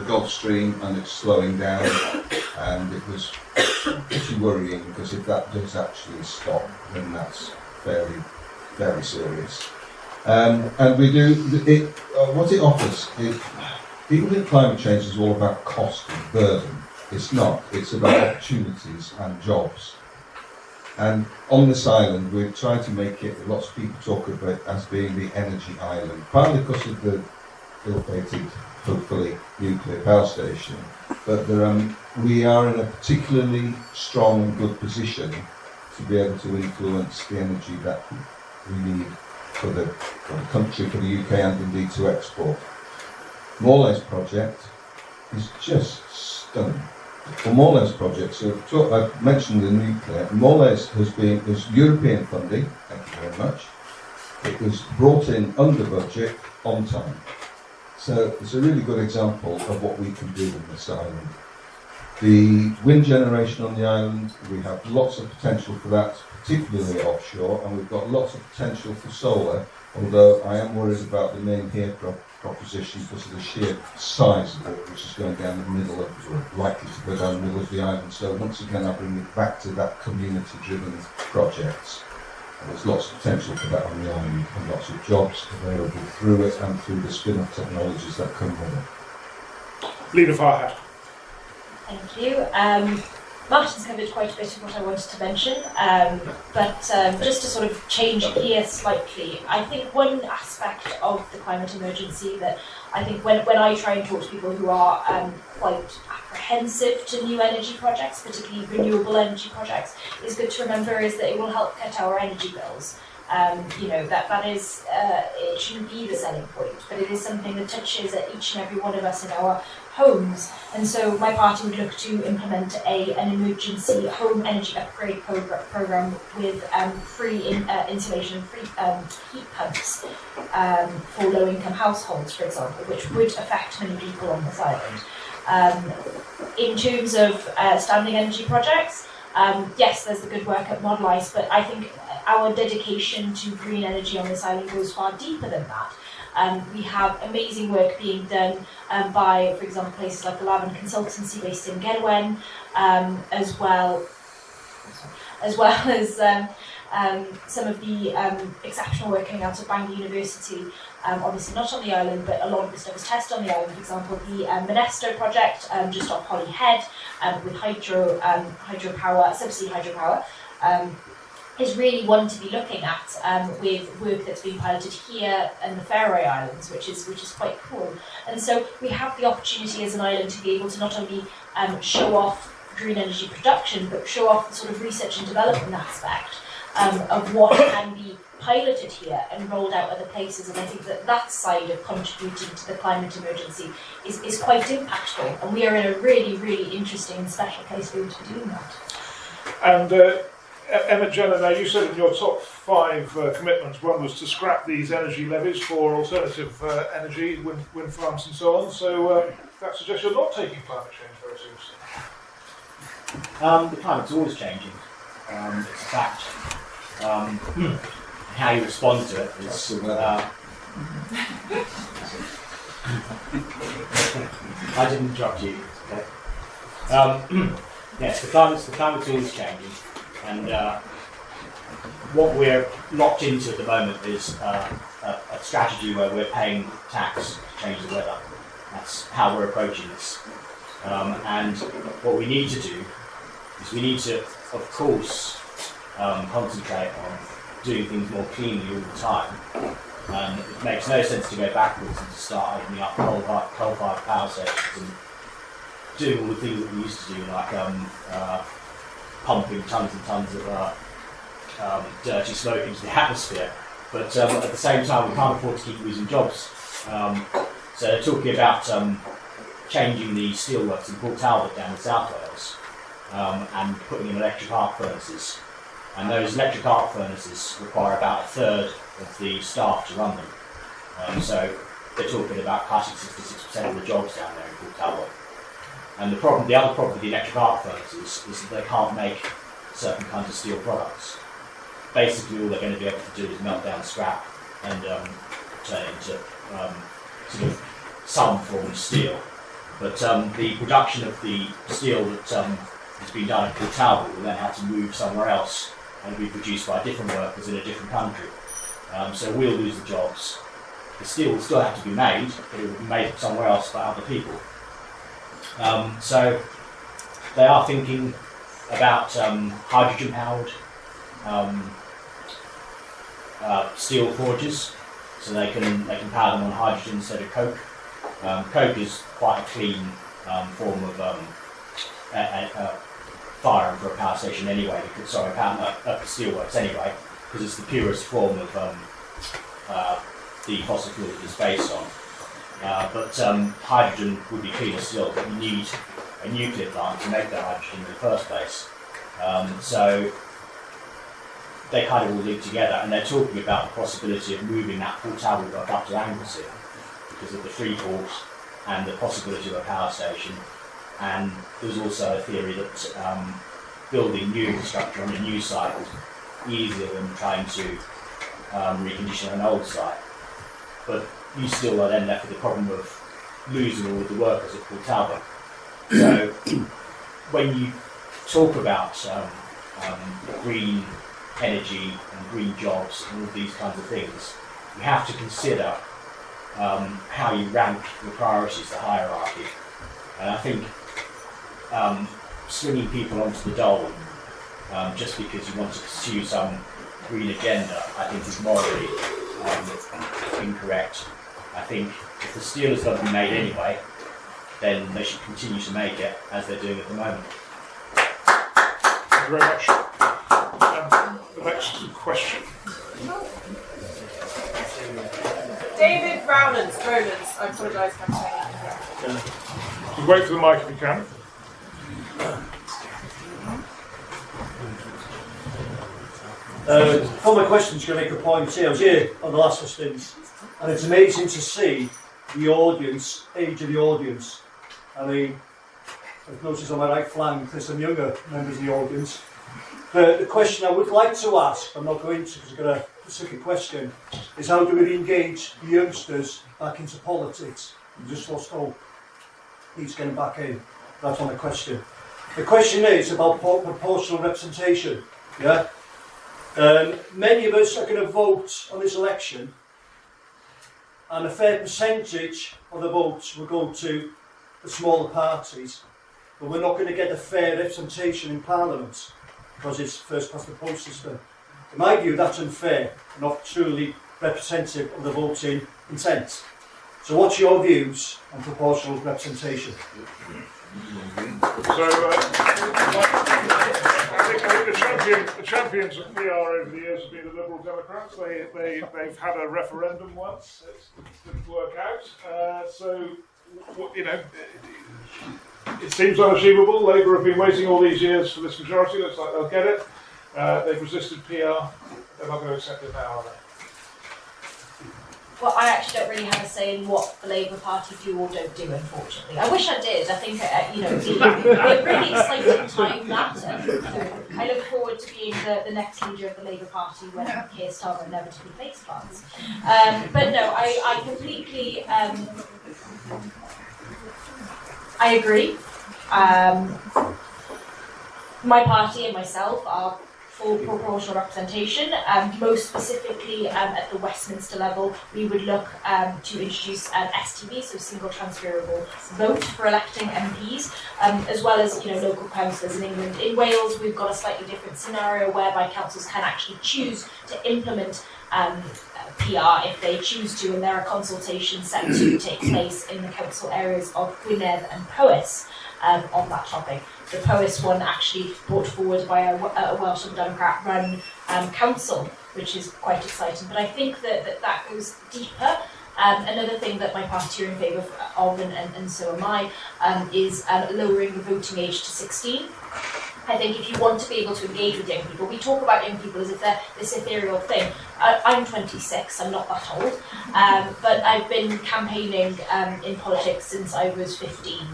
Gulf Stream and it's slowing down, and it was pretty worrying because if that does actually stop, then that's very, very serious. And we do it. What it offers, people think climate change is all about cost and burden. It's not. It's about opportunities and jobs. And on this island, we're trying to make it, lots of people talk about it as being the energy island, partly because of the ill-fated, hopefully, nuclear power station. But we are in a particularly strong and good position to be able to influence the energy that we need for the country, for the UK, and indeed to export. Morley's project is just stunning. The Morley's project, so I've mentioned the nuclear. Morley's is European funding, thank you very much. It was brought in under budget, on time. So it's a really good example of what we can do on this island. The wind generation on the island, we have lots of potential for that, particularly offshore, and we've got lots of potential for solar, although I am worried about the name here proposition because of the sheer size of it, which is going down the middle of, or likely to go down the middle of the island. So once again, I bring it back to that community-driven projects. And there's lots of potential for that on the island, and lots of jobs available through it and through the spin-off technologies that come with it. Lena Farhat. Thank you. Martin's covered quite a bit of what I wanted to mention, but just to sort of change gear slightly, I think one aspect of the climate emergency that I think when I try and talk to people who are quite apprehensive to new energy projects, particularly renewable energy projects, is good to remember is that it will help cut our energy bills. That is, it shouldn't be the selling point, but it is something that touches at each and every one of us in our homes. And so my party would look to implement an emergency home energy upgrade program with free insulation and free heat pumps for low-income households, for example, which would affect many people on this island. In terms of standing energy projects, yes, there's the good work at Model Ice, but I think our dedication to green energy on this island goes far deeper than that. We have amazing work being done by, for example, places like the Lavin Consultancy based in Gerwen, as well as some of the exceptional work coming out of Bangor University. Obviously not on the island, but a lot of the stuff is tested on the island. For example, the Monesto project just off Holly Head with hydropower, subsea hydropower. Is really one to be looking at with work that's being piloted here in the Faroe Islands, which is quite cool. And so we have the opportunity as an island to be able to not only show off green energy production, but show off the sort of research and development aspect of what can be piloted here and rolled out other places. And I think that side of contributing to the climate emergency is quite impactful. And we are in a really, really interesting and special place to be able to be doing that. And Emmett Jenner, now you said in your top 5 commitments, one was to scrap these energy levies for alternative energy, wind farms and so on. So that suggests you're not taking climate change very seriously. The climate's always changing. It's a fact. How you respond to it is. I didn't interrupt you. Okay. Yes, the climate's always changing, and what we're locked into at the moment is a strategy where we're paying tax to change the weather. That's how we're approaching this. And what we need to do is we need to, of course, concentrate on doing things more cleanly all the time. It makes no sense to go backwards and to start opening up coal-fired power stations and doing all the things that we used to do, like pumping tons and tons of dirty smoke into the atmosphere. But at the same time, we can't afford to keep losing jobs. So they're talking about changing the steelworks in Port Talbot down in South Wales and putting in electric arc furnaces. And those electric arc furnaces require about 1/3 of the staff to run them. So they're talking about cutting 66% of the jobs down there in Port Talbot. And the other problem with the electric arc furnaces is that they can't make certain kinds of steel products. Basically, all they're going to be able to do is melt down scrap and turn it into sort of some form of steel. But the production of the steel that has been done at Port Talbot will then have to move somewhere else and be produced by different workers in a different country. So we'll lose the jobs. The steel will still have to be made, but it will be made somewhere else by other people. So they are thinking about hydrogen-powered steel forges, so they can power them on hydrogen instead of coke. Coke is quite a clean form of firing for a power station anyway. Steelworks anyway, because it's the purest form of the fossil fuel it is based on. But hydrogen would be cleaner still, but you need a nuclear plant to make that hydrogen in the first place. So they kind of all link together, and they're talking about the possibility of moving that Port Talbot work up to Anglesey because of the free port and the possibility of a power station. And there's also a theory that building new infrastructure on a new site is easier than trying to recondition an old site. But you still are then left with the problem of losing all of the workers at Port Talbot. So when you talk about green energy and green jobs and all these kinds of things, you have to consider how you rank the priorities, the hierarchy. And I think swinging people onto the dole just because you want to pursue some green agenda, I think is morally incorrect. I think if the steel is going to be made anyway, then they should continue to make it as they're doing at the moment. Thank you very much. The next question. David Rowlands, I apologise for saying it. Just wait for the mic if you can. For my questions, going to make a point here. I was here on the last listings, and it's amazing to see the audience, age of the audience. I mean, I've noticed on my right flank there's some younger members of the audience. The question I would like to ask, I'm not going to because I've got a specific question, is how do we engage the youngsters back into politics? We just lost hope. He's getting back in. That's not a question. The question is about proportional representation. Yeah. Many of us are going to vote on this election, and a fair percentage of the votes will go to the smaller parties, but we're not going to get a fair representation in Parliament because it's first past the post system. In my view, that's unfair and not truly representative of the voting intent. So what's your views on proportional representation? So, I think the champions of PR over the years have been the Liberal Democrats. They've had a referendum once. It didn't work out. So, you know, It seems unachievable. Labour have been waiting all these years for this majority. Looks like they'll get it. They've resisted PR. They're not going to accept it now, are they? Well, I actually don't really have a say in what the Labour Party do or don't do, unfortunately. I wish I did. I think, it's a really exciting time, that. And I look forward to being the next leader of the Labour Party when Keir Starmer inevitably face plants. But no, I completely... I agree. My party and myself are for proportional representation. Most specifically at the Westminster level, we would look to introduce STV, so single transferable vote for electing MPs, as well as local councillors in England. In Wales, we've got a slightly different scenario whereby councils can actually choose to implement PR if they choose to, and there are consultations set to take place in the council areas of Gwynedd and Powys on that topic. The Powys one actually brought forward by a Welsh Liberal Democrat run council, which is quite exciting. But I think that goes deeper. Another thing that my party are in favour of, and so am I, is lowering the voting age to 16. I think if you want to be able to engage with young people, we talk about young people as if they're this ethereal thing. I'm 26, I'm not that old, but I've been campaigning in politics since I was 15.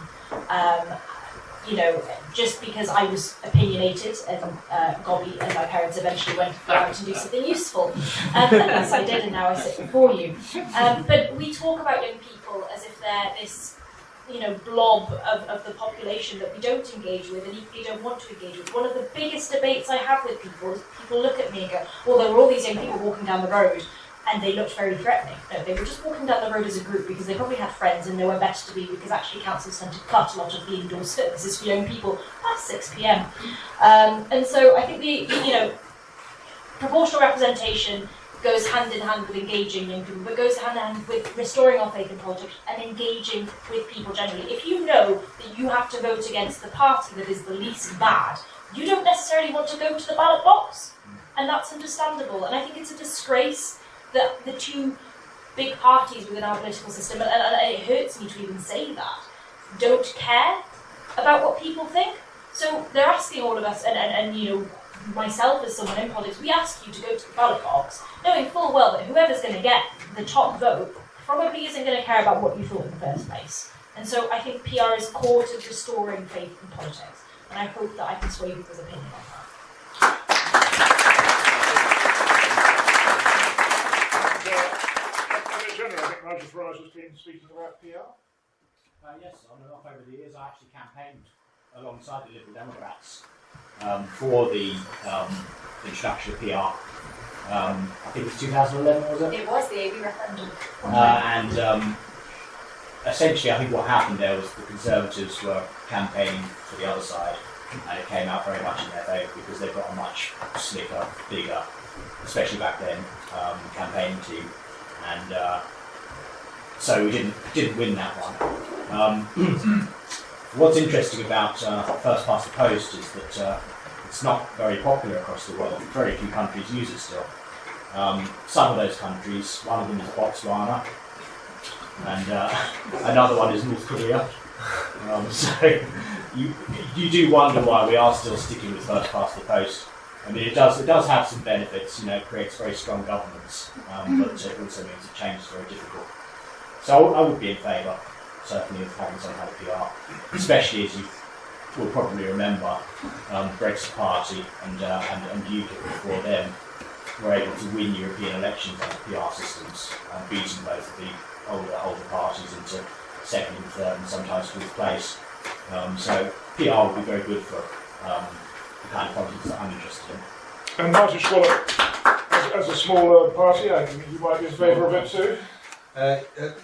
Just because I was opinionated and gobby, and my parents eventually went out and do something useful. And yes, I did, and now I sit before you. But we talk about young people as if they're this blob of the population that we don't engage with and equally don't want to engage with. One of the biggest debates I have with people is people look at me and go, well, there were all these young people walking down the road and they looked very threatening. No, they were just walking down the road as a group because they probably had friends and nowhere better to be, because actually councils tend to cut a lot of the indoor services for young people past 6 p.m. And so I think the proportional representation goes hand in hand with engaging young people, but goes hand in hand with restoring our faith in politics and engaging with people generally. If you know that you have to vote against the party that is the least bad, you don't necessarily want to go to the ballot box, and that's understandable. And I think it's a disgrace that the two big parties within our political system, and it hurts me to even say that, don't care about what people think. So they're asking all of us, and myself as someone in politics, we ask you to go to the ballot box, knowing full well that whoever's going to get the top vote probably isn't going to care about what you thought in the first place. And so I think PR is core to restoring faith in politics, and I hope that I can sway people's opinion on that. I think Roger Farage has been speaking about PR. Yes, on and off over the years, I actually campaigned alongside the Liberal Democrats for the introduction of PR. I think it was 2011, was it? It was the AB referendum. And essentially, I think what happened there was the Conservatives were campaigning for the other side, and it came out very much in their favour because they've got a much slicker, bigger, especially back then, campaigning team. And so we didn't win that one. What's interesting about first past the post is that it's not very popular across the world. Very few countries use it still. Some of those countries, one of them is Botswana, and another one is North Korea. So you do wonder why we are still sticking with first past the post. I mean, it does have some benefits. It creates very strong governments, but it also means that change is very difficult. So I would be in favour, certainly, of having some kind of PR, especially as you will probably remember, Brexit Party and UKIP before them were able to win European elections under PR systems, beating both of the older parties into second and third and sometimes fourth place. So PR would be very good for the kind of politics that I'm interested in. And Martin Schwaller, as a smaller party, I think you might be in favour of it too.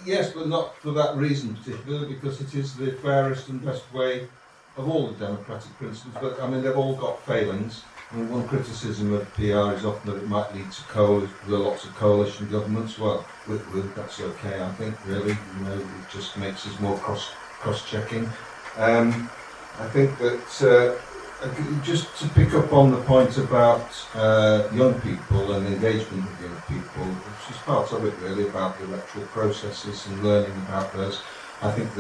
Yes, but not for that reason particularly, because it is the fairest and best way of all the democratic principles. But I mean, they've all got failings. I mean, one criticism of PR is often that it might lead to lots of coalition governments. Well, that's okay, I think. Really, it just makes us more cross-checking. I think that just to pick up on the point about young people and engagement with young people, which is part of it really, about the electoral processes and learning about those. I think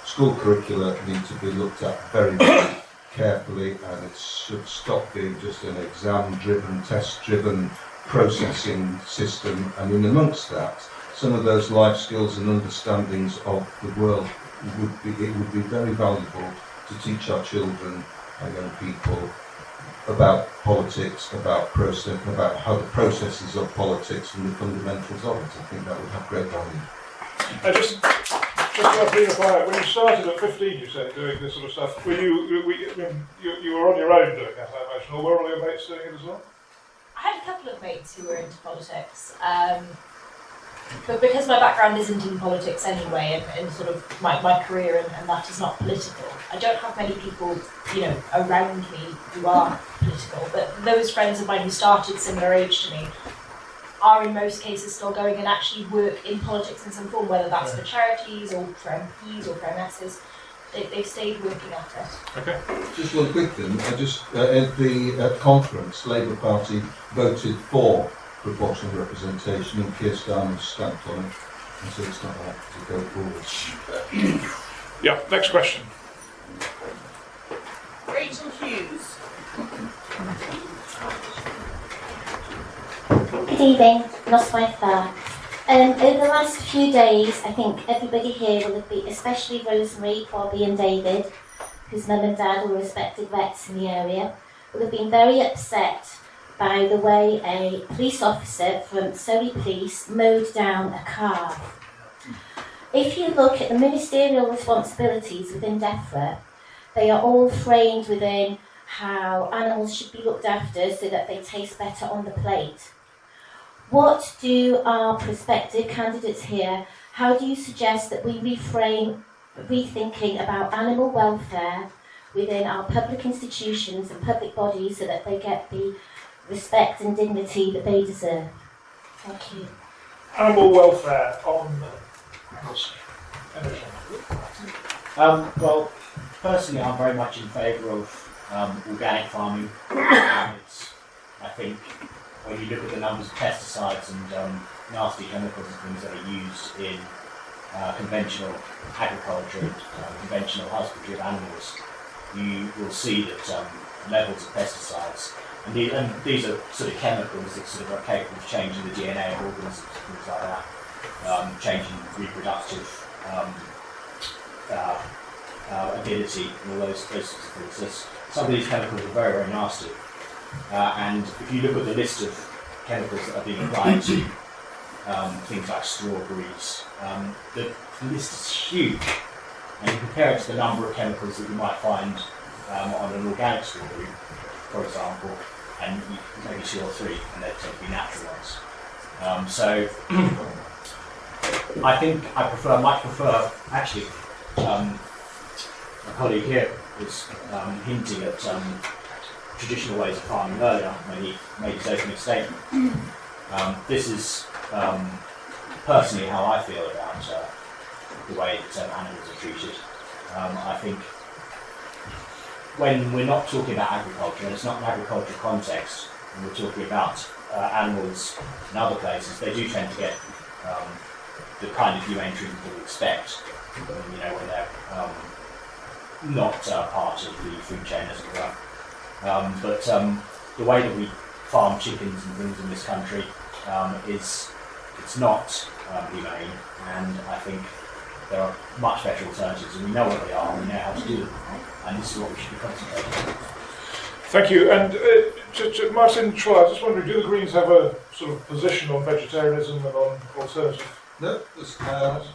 school curricula need to be looked at very, very carefully, and it should stop being just an exam-driven, test-driven processing system. And in amongst that, some of those life skills and understandings of the world would be very valuable to teach our children and young people about politics, about how the processes of politics and the fundamentals of it. I think that would have great value. Just to clarify, when you started at 15, you said, doing this sort of stuff, you were on your own doing that, I imagine, or were all your mates doing it as well? I had a couple of mates who were into politics, but because my background isn't in politics anyway, and sort of my career and that is not political, I don't have many people, around me who are political, but those friends of mine who started similar age to me are in most cases still going and actually work in politics in some form, whether that's for charities or for MPs or for MSs. They've stayed working at it. Okay. Just one quick thing. At the conference, Labour Party voted for proportional representation, and Keir Starmer stamped on it, and so it's not likely to go forward. Yeah. Next question. Rachel Hughes. Good evening, Noswaith there. Over the last few days, I think everybody here will have been, especially Rosemary, Bobby and David, whose mum and dad were respected vets in the area, will have been very upset by the way a police officer from Surrey Police mowed down a car. If you look at the ministerial responsibilities within DEFRA, they are all framed within how animals should be looked after so that they taste better on the plate. What do our prospective candidates here, how do you suggest that we reframe rethinking about animal welfare within our public institutions and public bodies so that they get the respect and dignity that they deserve? Thank you. Animal welfare on Well, personally, I'm very much in favour of organic farming. I think when you look at the numbers of pesticides and nasty chemicals and things that are used in conventional agriculture and conventional husbandry of animals, you will see that levels of pesticides, and these are sort of chemicals that sort of are capable of changing the DNA of organisms, things like that, changing reproductive ability, and all those sorts of things. So some of these chemicals are very, very nasty. And if you look at the list of chemicals that are being applied to things like strawberries, the list is huge. And you compare it to the number of chemicals that you might find on an organic strawberry, for example, and maybe 2 or 3, and they tend to be natural ones. So I think I might prefer, actually, a colleague here was hinting at traditional ways of farming earlier when he made his opening statement. This is personally how I feel about the way that animals are treated. I think when we're not talking about agriculture, and it's not an agricultural context, and we're talking about animals in other places, they do tend to get the kind of humane treatment that we expect, when they're not part of the food chain, as it were. But the way that we farm chickens and things in this country it's not humane, and I think there are much better alternatives, and we know what they are, and we know how to do them, and this is what we should be concentrating on. Thank you. And Martin Troy, I was just wondering, do the Greens have a sort of position on vegetarianism and on alternative? No, I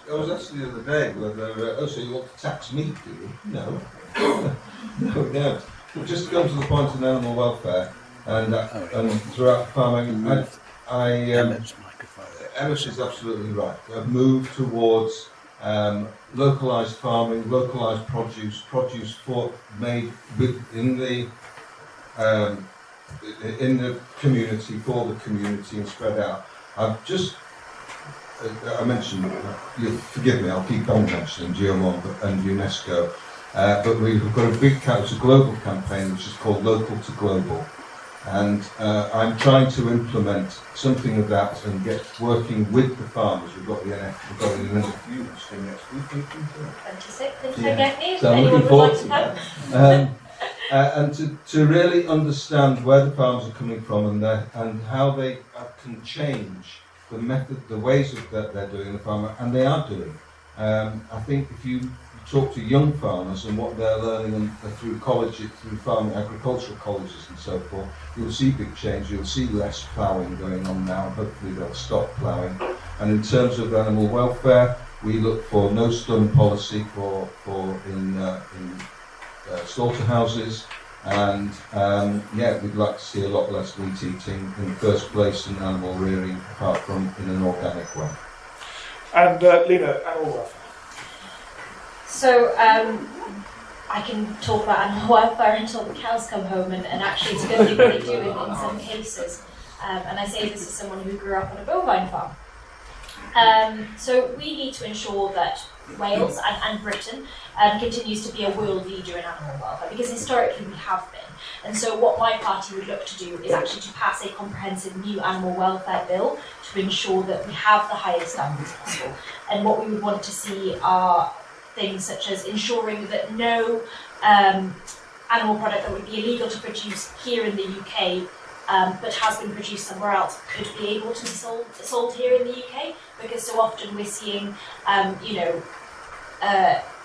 was asked the other day whether, so you want to tax meat, do you? No. No, we don't. But just to come to the point in animal welfare and throughout farming, Emmet is absolutely right. We've moved towards localised farming, localised produce made in the community, for the community, and spread out. I mentioned, you'll forgive me, I'll keep on mentioning GeoMont and UNESCO, but we've got a big it's a global campaign which is called Local to Global, And I'm trying to implement something of that and get working with the farmers. We've got the NF, we've got an interview next week. 26th in Yeah. Llangefni, So I'm anyone looking would forward like to to come. that. And to really understand where the farmers are coming from and how they can change the method, the ways that they're doing the farmer, and they are doing. I think if you talk to young farmers and what they're learning through colleges, through farming, agricultural colleges and so forth, you'll see big change. You'll see less ploughing going on now. Hopefully they'll stop ploughing. And in terms of animal welfare, we look for no stun policy in slaughterhouses, and we'd like to see a lot less meat eating in the first place in animal rearing, apart from in an organic way. And Lena, animal welfare. So I can talk about animal welfare until the cows come home, and actually it's a good thing that they do in some cases. And I say this as someone who grew up on a bovine farm. So we need to ensure that Wales and Britain continues to be a world leader in animal welfare, because historically we have been. And so what my party would look to do is actually to pass a comprehensive new animal welfare bill to ensure that we have the highest standards possible. And what we would want to see are things such as ensuring that no animal product that would be illegal to produce here in the UK but has been produced somewhere else could be able to be sold here in the UK, because so often we're seeing,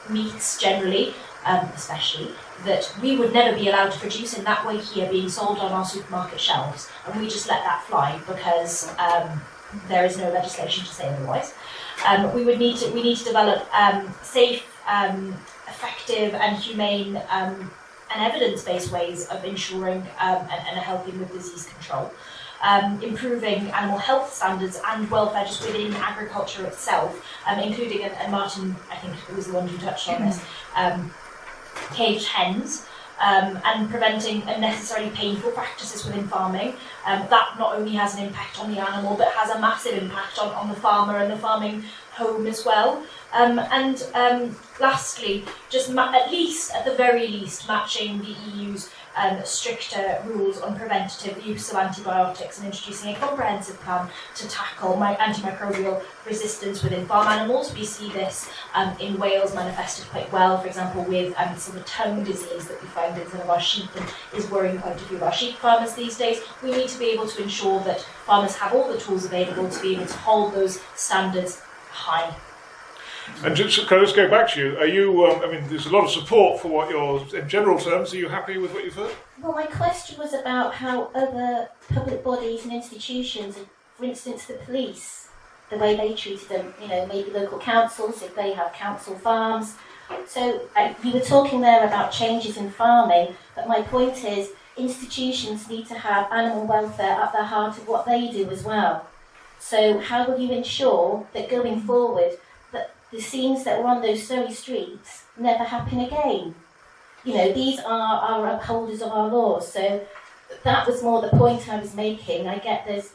meats generally, especially, that we would never be allowed to produce in that way here, being sold on our supermarket shelves, and we just let that fly because there is no legislation to say otherwise. We need to develop safe, effective, and humane and evidence-based ways of ensuring and helping with disease control. Improving animal health standards and welfare just within agriculture itself, including, and Martin, I think, was the one who touched on this, caged hens, and preventing unnecessarily painful practices within farming. That not only has an impact on the animal, but has a massive impact on the farmer and the farming home as well. Lastly, just at the very least, matching the EU's stricter rules on preventative use of antibiotics and introducing a comprehensive plan to tackle antimicrobial resistance within farm animals. We see this in Wales manifested quite well, for example, with some of the tongue disease that we find in some of our sheep and is worrying quite a few of our sheep farmers these days. We need to be able to ensure that farmers have all the tools available to be able to hold those standards high. And just, can I just go back to you? Are you? There's a lot of support for what you're. In general terms, are you happy with what you've heard? Well, my question was about how other public bodies and institutions, for instance, the police, the way they treated them. Maybe local councils, if they have council farms. So you were talking there about changes in farming, but my point is, institutions need to have animal welfare at the heart of what they do as well. So how will you ensure that going forward, the scenes that were on those Surrey streets never happen again? These are our upholders of our laws. So that was more the point I was making. I get there's,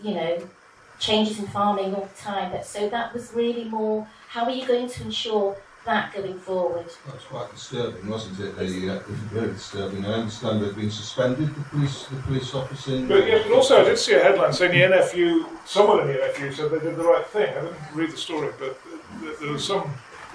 changes in farming all the time, but so that was really more, how are you going to ensure that going forward? That was quite disturbing, wasn't it? It was very disturbing. I understand they've been suspended, the police officer. But also I did see a headline saying the NFU, someone in the NFU said they did the right thing. I didn't read the story, but there was some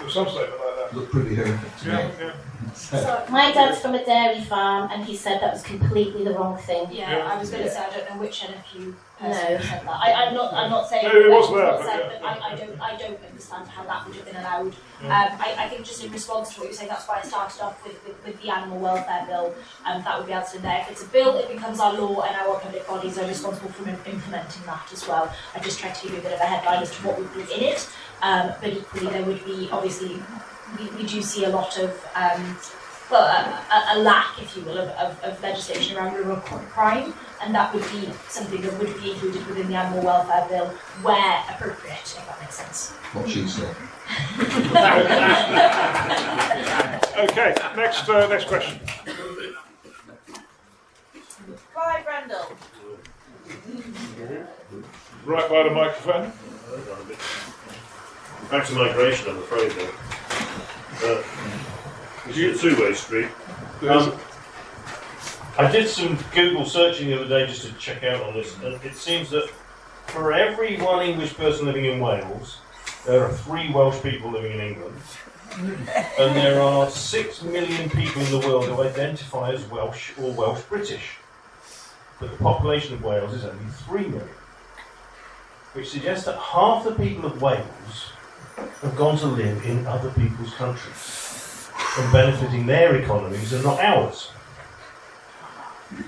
statement like that. Looked pretty horrific to me. Yeah. So my dad's from a dairy farm, and he said that was completely the wrong thing. Yeah, I was going to say, I don't know which NFU person said that. I'm not saying No, it was that there, but I don't understand how that would have been allowed. I think just in response to what you're saying, that's why I started off with the animal welfare bill. That would be answered there. If it's a bill, it becomes our law, and our public bodies are responsible for implementing that as well. I just tried to give you a bit of a headline as to what would be in it. But equally, there would be, obviously, we do see a lot of, a lack, if you will, of legislation around rural crime, and that would be something that would be included within the animal welfare bill where appropriate, if that makes sense. What she said. Okay, next question. Clive Randall. Right by the microphone. Back to migration, I'm afraid, though. It's a two-way street. I did some Google searching the other day just to check out on this, and it seems that for every one English person living in Wales, there are 3 Welsh people living in England, and there are 6 million people in the world who identify as Welsh or Welsh British. But the population of Wales is only 3 million, which suggests that half the people of Wales have gone to live in other people's countries and benefiting their economies and not ours.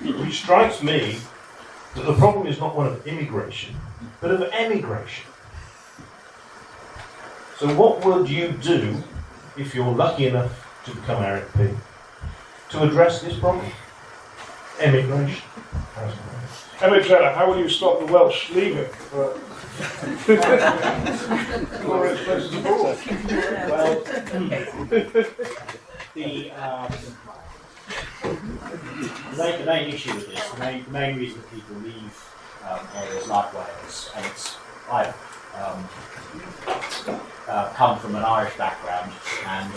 Which strikes me that the problem is not one of immigration, but of emigration. So what would you do, if you're lucky enough to become RFP, to address this problem? Emigration. Emmett Jenner, how will you stop the Welsh leaving for glorious places abroad? Well, the main issue with this, the main reason that people leave areas like Wales, and I've come from an Irish background, and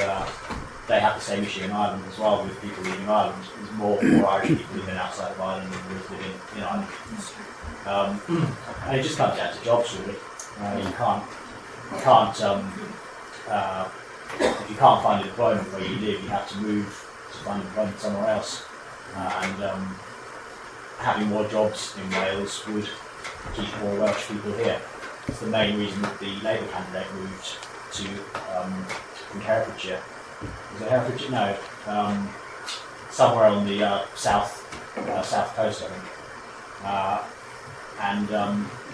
they have the same issue in Ireland as well with people leaving Ireland. There's more Irish people living outside of Ireland than there is living in Ireland. And it just comes down to jobs, really. You can't if you can't find employment where you live, you have to move to find employment somewhere else. Having more jobs in Wales would keep more Welsh people here. It's the main reason that the Labour candidate moved to from Herefordshire. Is it Herefordshire? No, somewhere on the south coast, I think.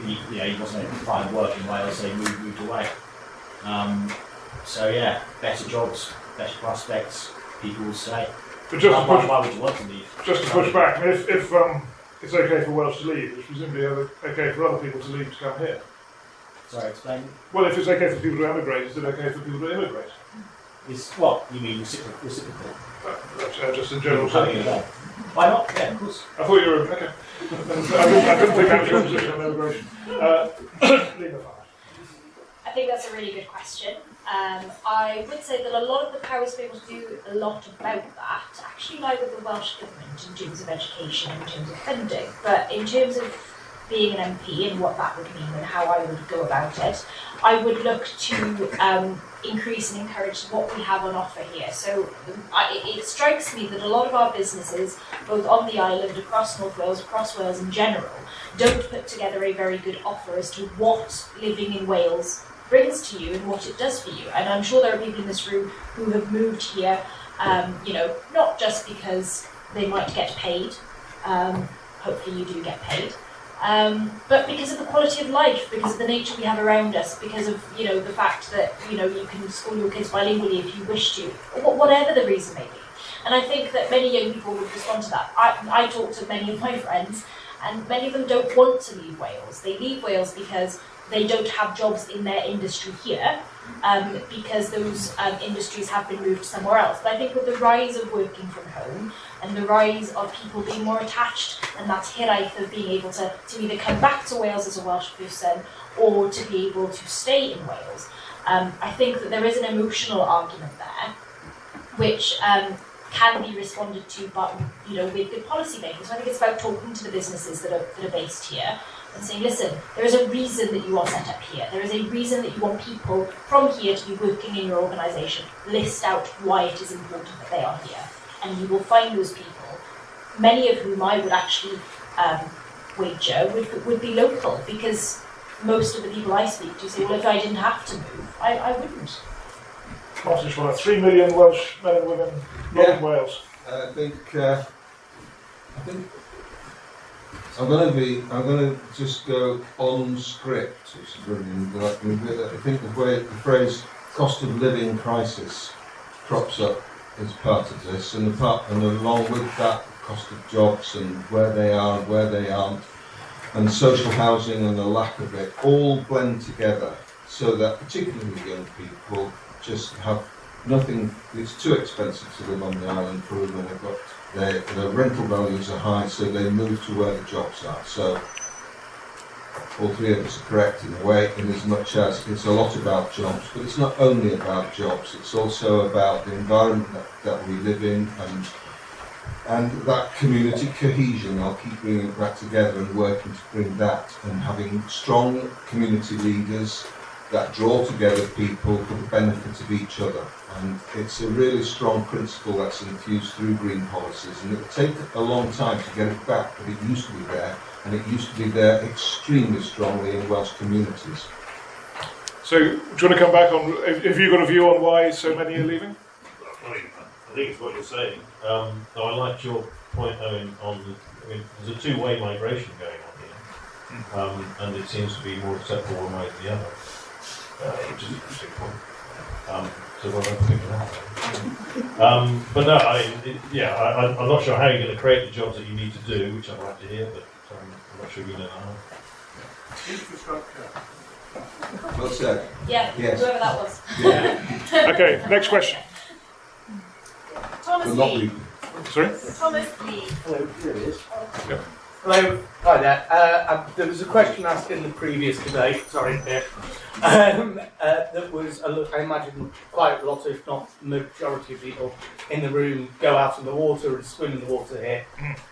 He wasn't able to find work in Wales, so he moved away. So yeah, better jobs, better prospects, people will stay. But just why would you want to leave? Just to push back, if it's okay for Welsh to leave, it's presumably okay for other people to leave to come here. Sorry, explain. Well, if it's okay for people to emigrate, is it okay for people to immigrate? What? You mean reciprocal? Just in general terms. Why not? Yeah, of course. I thought you were okay. I didn't think that was your position on immigration. I think that's a really good question. I would say that a lot of the powers to be able to do a lot about that actually lie with the Welsh Government in terms of education, in terms of funding. But in terms of being an MP and what that would mean and how I would go about it, I would look to increase and encourage what we have on offer here. So it strikes me that a lot of our businesses, both on the island, across North Wales, across Wales in general, don't put together a very good offer as to what living in Wales brings to you and what it does for you. And I'm sure there are people in this room who have moved here, not just because they might get paid, hopefully you do get paid, but because of the quality of life, because of the nature we have around us, because of the fact that you can school your kids bilingually if you wish to, or whatever the reason may be. And I think that many young people would respond to that. I talk to many of my friends, and many of them don't want to leave Wales. They leave Wales because they don't have jobs in their industry here, because those industries have been moved somewhere else. But I think with the rise of working from home and the rise of people being more attached, and that hiraeth of being able to either come back to Wales as a Welsh person or to be able to stay in Wales, I think that there is an emotional argument there, which can be responded to, but with good policy making. So I think it's about talking to the businesses that are based here and saying, listen, there is a reason that you are set up here. There is a reason that you want people from here to be working in your organisation. List out why it is important that they are here. And you will find those people, many of whom I would actually wager would be local, because most of the people I speak to say, well, if I didn't have to move, I wouldn't. Martin Schwaller, 3 million Welsh men and women in Wales. I think I'm going to just go on script, which is really I think the phrase cost of living crisis crops up as part of this, and along with that, cost of jobs and where they are and where they aren't, and social housing and the lack of it, all blend together, so that particularly young people just have nothing. It's too expensive to live on the island for them. Their rental values are high, so they move to where the jobs are. So all three of us are correct in a way, in as much as it's a lot about jobs, but it's not only about jobs, it's also about the environment that we live in, and And that community cohesion, I'll keep bringing that together and working to bring that, and having strong community leaders that draw together people for the benefit of each other. And it's a really strong principle that's infused through green policies, and it will take a long time to get it back, but it used to be there, and it used to be there extremely strongly in Welsh communities. So, do you want to come back on, have you got a view on why so many are leaving? I think it's what you're saying. Though I liked your point, Owen, there's a two-way migration going on here, and it seems to be more acceptable one way than the other, which is an interesting point. So we'll have to figure that out. But no, I'm not sure how you're going to create the jobs that you need to do, which I'd like to hear, but I'm not sure you know how. Infrastructure. Well said. Yeah, yes. whoever that was. Yeah. Okay, next question. Thomas Not Lee. Sorry? Thomas Lee. Hello, here it is. Yep. Hello, hi there. There was a question asked in the previous debate, that was, I imagine quite a lot, if not majority of people in the room go out in the water and swim in the water here.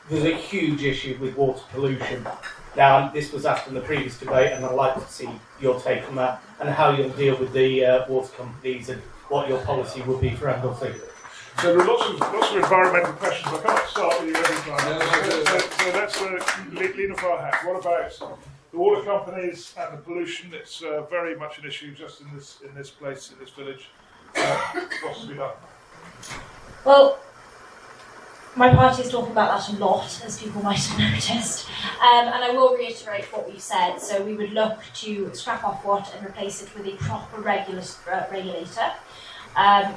There's a huge issue with water pollution. Now, this was asked in the previous debate, and I'd like to see your take on that, and how you'll deal with the water companies, and what your policy would be for Anglesey. So there are lots of environmental questions. I can't start with you every time. So let's Lena Farhat. What about the water companies and the pollution? It's very much an issue just in this place, in this village. What's to be done? Well, my party is talking about that a lot, as people might have noticed. And I will reiterate what we've said. So we would look to scrap off what and replace it with a proper regulator.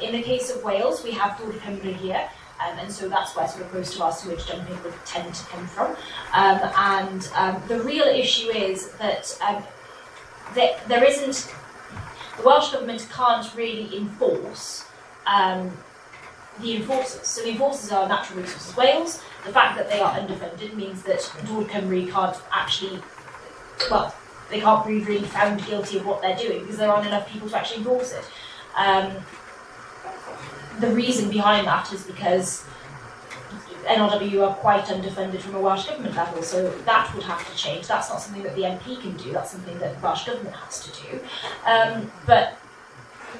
In the case of Wales, we have Dŵr Cymru here, and so that's where sort of most of our sewage dumping would tend to come from. The real issue is that there isn't, the Welsh Government can't really enforce the enforcers. So the enforcers are Natural Resources Wales. The fact that they are underfunded means that Dŵr Cymru can't actually, well, they can't be really found guilty of what they're doing because there aren't enough people to actually enforce it. The reason behind that is because NRW are quite underfunded from a Welsh Government level, so that would have to change. That's not something that the MP can do, that's something that the Welsh Government has to do. But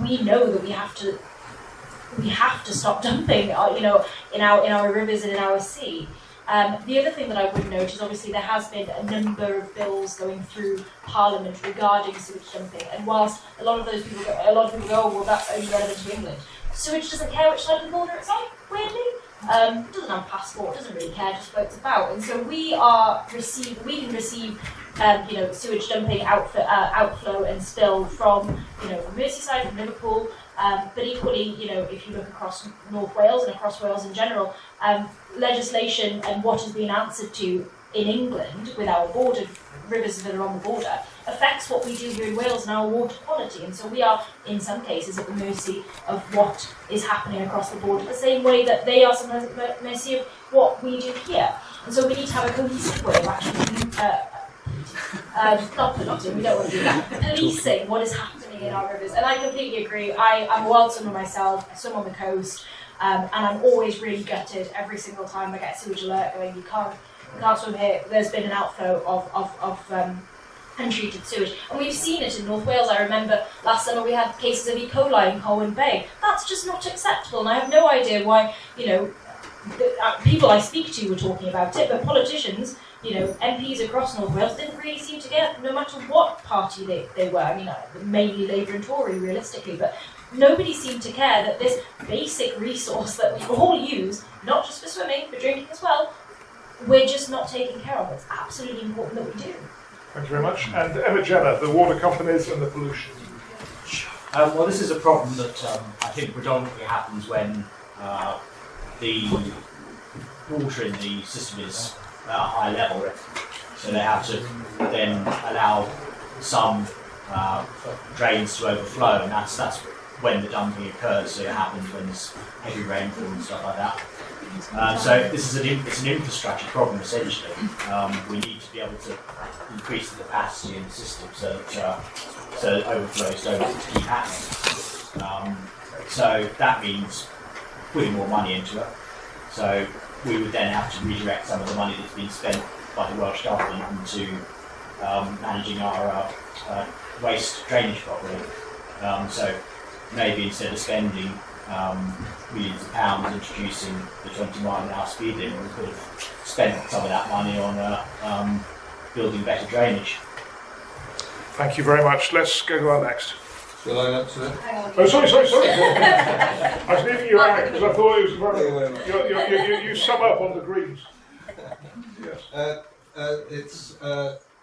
we know that we have to stop dumping, in our rivers and in our sea. The other thing that I would note is obviously there has been a number of bills going through Parliament regarding sewage dumping, and whilst a lot of people go, oh, well, that's only relevant to England. Sewage doesn't care which side of the border it's on, weirdly. It doesn't have a passport, doesn't really care, just floats about. And so we can receive sewage dumping outflow and spill from Merseyside, from Liverpool. But equally, if you look across North Wales and across Wales in general, legislation and what is being answered to in England with our border rivers that are on the border affects what we do here in Wales and our water quality. And so we are, in some cases, at the mercy of what is happening across the border, the same way that they are sometimes at the mercy of what we do here. And so we need to have a cohesive way of actually not polluting, we don't want to do that, policing what is happening in our rivers. And I completely agree. I'm a wild swimmer myself, I swim on the coast, and I'm always really gutted every single time I get a sewage alert going, you can't swim here. There's been an outflow of untreated sewage. And we've seen it in North Wales. I remember last summer we had cases of E. coli in Colwyn Bay. That's just not acceptable, and I have no idea why, people I speak to were talking about it, but politicians, MPs across North Wales didn't really seem to get, no matter what party they were. I mean, mainly Labour and Tory, realistically, but nobody seemed to care that this basic resource that we all use, not just for swimming, but drinking as well, we're just not taking care of. It's absolutely important that we do. Thank you very much. And Emma Jenner, the water companies and the pollution. Well, this is a problem that I think predominantly happens when the water in the system is at a high level. So they have to then allow some drains to overflow, and that's when the dumping occurs. So it happens when there's heavy rainfall and stuff like that. So this is it's an infrastructure problem essentially. We need to be able to increase the capacity in the system so that overflows don't keep happening. So that means putting more money into it. So we would then have to redirect some of the money that's been spent by the Welsh Government into managing our waste drainage properly. So maybe instead of spending millions of pounds introducing the 20-mile-an-hour speed limit, we could have spent some of that money on building better drainage. Thank you very much. Let's go to our next. Shall I answer it? Oh, sorry. I was leaving you out because I thought it was very... You sum up on the Greens. Yes. It's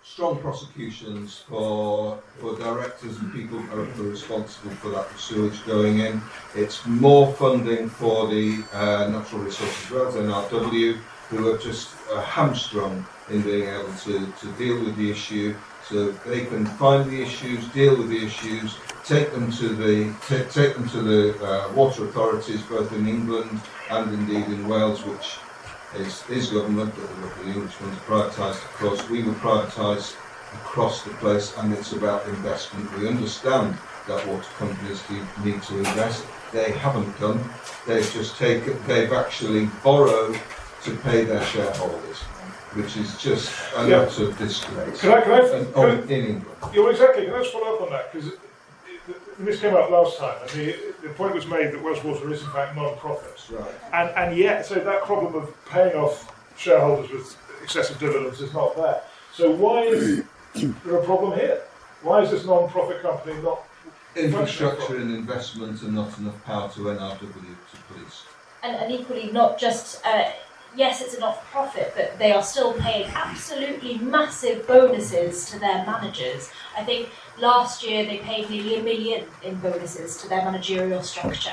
strong prosecutions for directors and people who are responsible for that sewage going in. It's more funding for the Natural Resources Wells, NRW, who are just hamstrung in being able to deal with the issue. So they can find the issues, deal with the issues, take them to the water authorities, both in England and indeed in Wales, which is government, but the English ones are privatised, of course. We would privatise across the place, and it's about investment. We understand that water companies need to invest. They haven't done. They've actually borrowed to pay their shareholders, which is just a lot of disgrace. Can I in England. Yeah, exactly. Can I just follow up on that? Because this came up last time, and the point was made that Welsh Water is in fact non-profit. Right. And yet, so that problem of paying off shareholders with excessive dividends is not there. So why is there a problem here? Why is this non-profit company not... Infrastructure and investment and not enough power to NRW to police. And equally, not just... yes, it's a not-for-profit, but they are still paying absolutely massive bonuses to their managers. I think last year they paid nearly $1 million in bonuses to their managerial structure.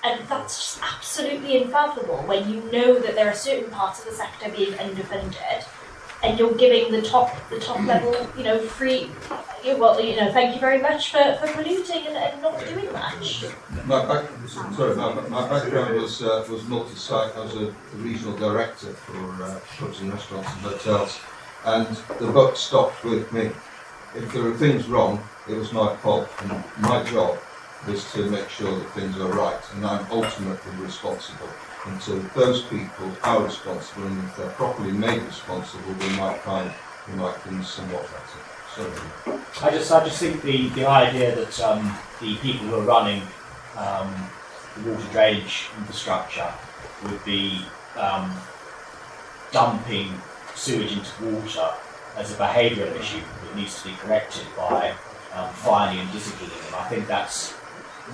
And that's just absolutely unfathomable when you know that there are certain parts of the sector being underfunded, and you're giving the top level, free. Well, thank you very much for polluting and not doing much. My background was multi-site. I was a regional director for pubs and restaurants and hotels, and the buck stopped with me. If there were things wrong, it was my fault, and my job was to make sure that things are right, and I'm ultimately responsible. Until those people are responsible, and if they're properly made responsible, we might find things somewhat better. So, I just think the idea that the people who are running the water drainage infrastructure would be dumping sewage into water as a behavioural issue that needs to be corrected by fining and disciplining them. I think that's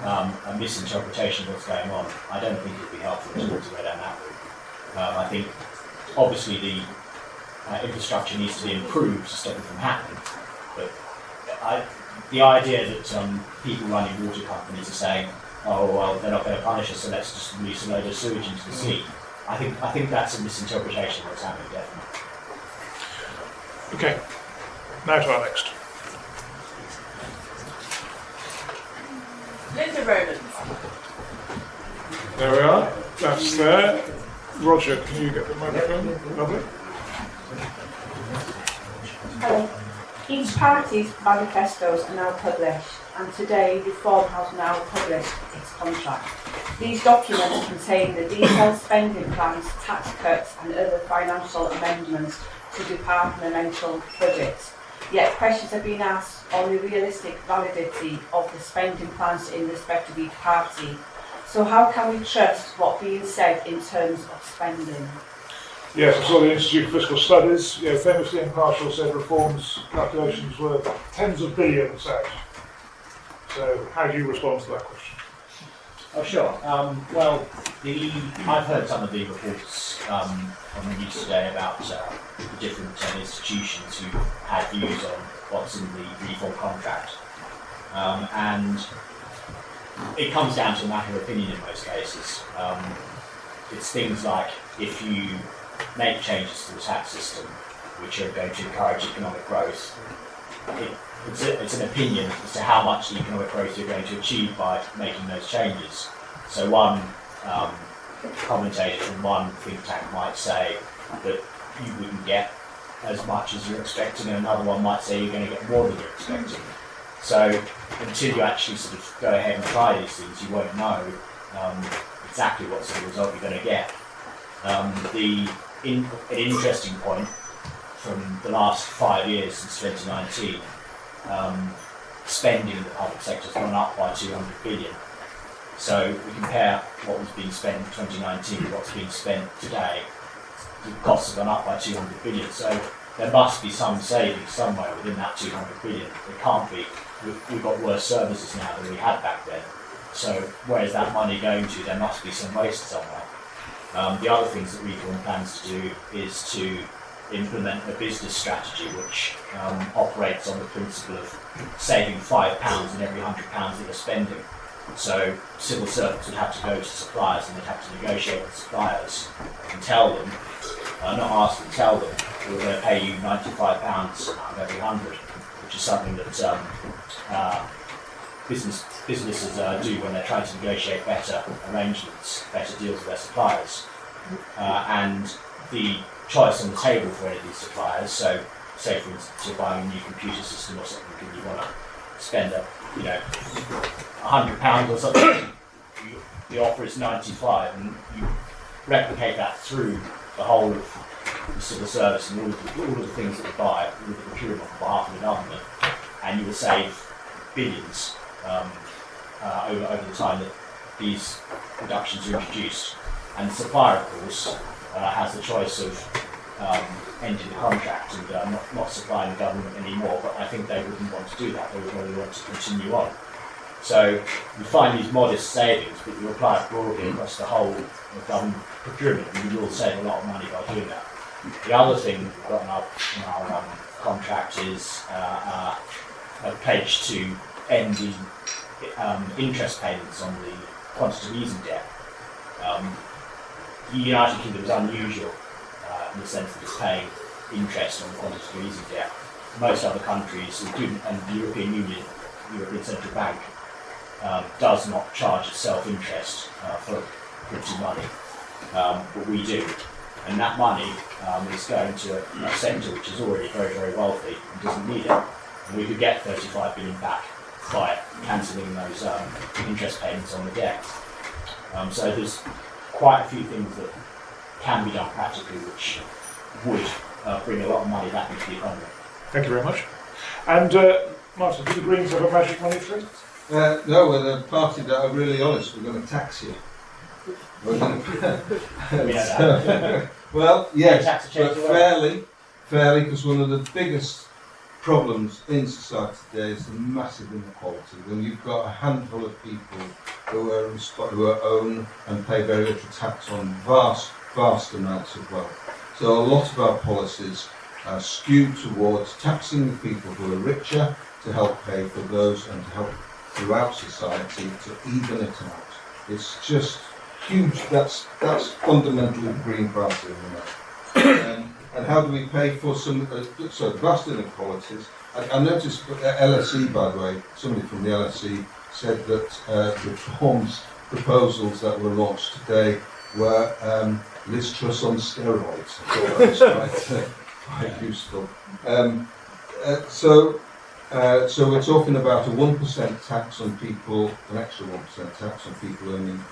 a misinterpretation of what's going on. I don't think it would be helpful to go down that route. I think obviously the infrastructure needs to be improved to stop it from happening, but the idea that people running water companies are saying, oh well, they're not going to punish us, so let's just release a load of sewage into the sea. I think that's a misinterpretation of what's happening, definitely. Okay, now to our next. Linda Ronan. There we are. That's there. Roger, can you get the microphone? Lovely. Hello. Each party's manifestos are now published, and today Reform has now published its contract. These documents contain the detailed spending plans, tax cuts and other financial amendments to departmental budgets. Yet questions have been asked on the realistic validity of the spending plans in respect of each party. So how can we trust what's being said in terms of spending? Yes, I saw the Institute for Fiscal Studies, famously impartial, said Reform's calculations were tens of billions out. So how do you respond to that question? Oh, sure. Well, I've heard some of the reports on the news today about the different institutions who had views on what's in the reform contract. And it comes down to a matter of opinion in most cases. It's things like if you make changes to the tax system which are going to encourage economic growth, it's an opinion as to how much economic growth you're going to achieve by making those changes. So one commentator from one think tank might say that you wouldn't get as much as you're expecting, and another one might say you're going to get more than you're expecting. So until you actually sort of go ahead and try these things, you won't know exactly what sort of result you're going to get. An interesting point from the last 5 years since 2019, spending in the public sector has gone up by 200 billion. So we compare what was being spent in 2019 with what's being spent today. The costs have gone up by 200 billion. So there must be some savings somewhere within that 200 billion. It can't be. We've got worse services now than we had back then. So where is that money going to? There must be some waste somewhere. The other things that Reform plans to do is to implement a business strategy which operates on the principle of saving £5 in every £100 that you're spending. So civil servants would have to go to suppliers and they'd have to negotiate with suppliers and tell them, not ask them, tell them we're going to pay you £95 out of every 100, which is something that businesses do when they're trying to negotiate better arrangements, better deals with their suppliers. And the choice on the table for any of these suppliers, so say for instance you're buying a new computer system or something and you want to spend £100 or something, the offer is 95, and you replicate that through the whole of the civil service and all of the things that you buy, all of the procurement on behalf of the government, and you will save billions over the time that these reductions are introduced. And the supplier, of course, has the choice of ending the contract and not supplying the government anymore, but I think they wouldn't want to do that. They would probably want to continue on. So you find these modest savings, but you apply it broadly across the whole of government procurement, and you will save a lot of money by doing that. The other thing we've got in our contract is a pledge to end the interest payments on the quantitative easing debt. The United Kingdom is unusual in the sense that it's paying interest on the quantitative easing debt. Most other countries, including and the European Union, European Central Bank, does not charge itself interest for printing money, but we do. And that money is going to a sector which is already very, very wealthy and doesn't need it. And we could get 35 billion back by cancelling those interest payments on the debt. So there's quite a few things that can be done practically which would bring a lot of money back into the economy. Thank you very much. And Martin, do the Greens have a magic money tree? No, we're the party that are really honest. We're going to tax you. We're going to well, yes, but fairly, because one of the biggest problems in society today is the massive inequality. When you've got a handful of people who own and pay very little tax on vast amounts of wealth. So a lot of our policies are skewed towards taxing the people who are richer to help pay for those and to help throughout society to even it out. It's just huge. That's fundamentally the Green Party. And how do we pay for some so vast inequalities? I noticed LSE, by the way, somebody from the LSE said that reforms proposals that were launched today were Liz Truss on steroids. I thought that was quite useful. So we're talking about a 1% tax on people, an extra 1% tax on people earning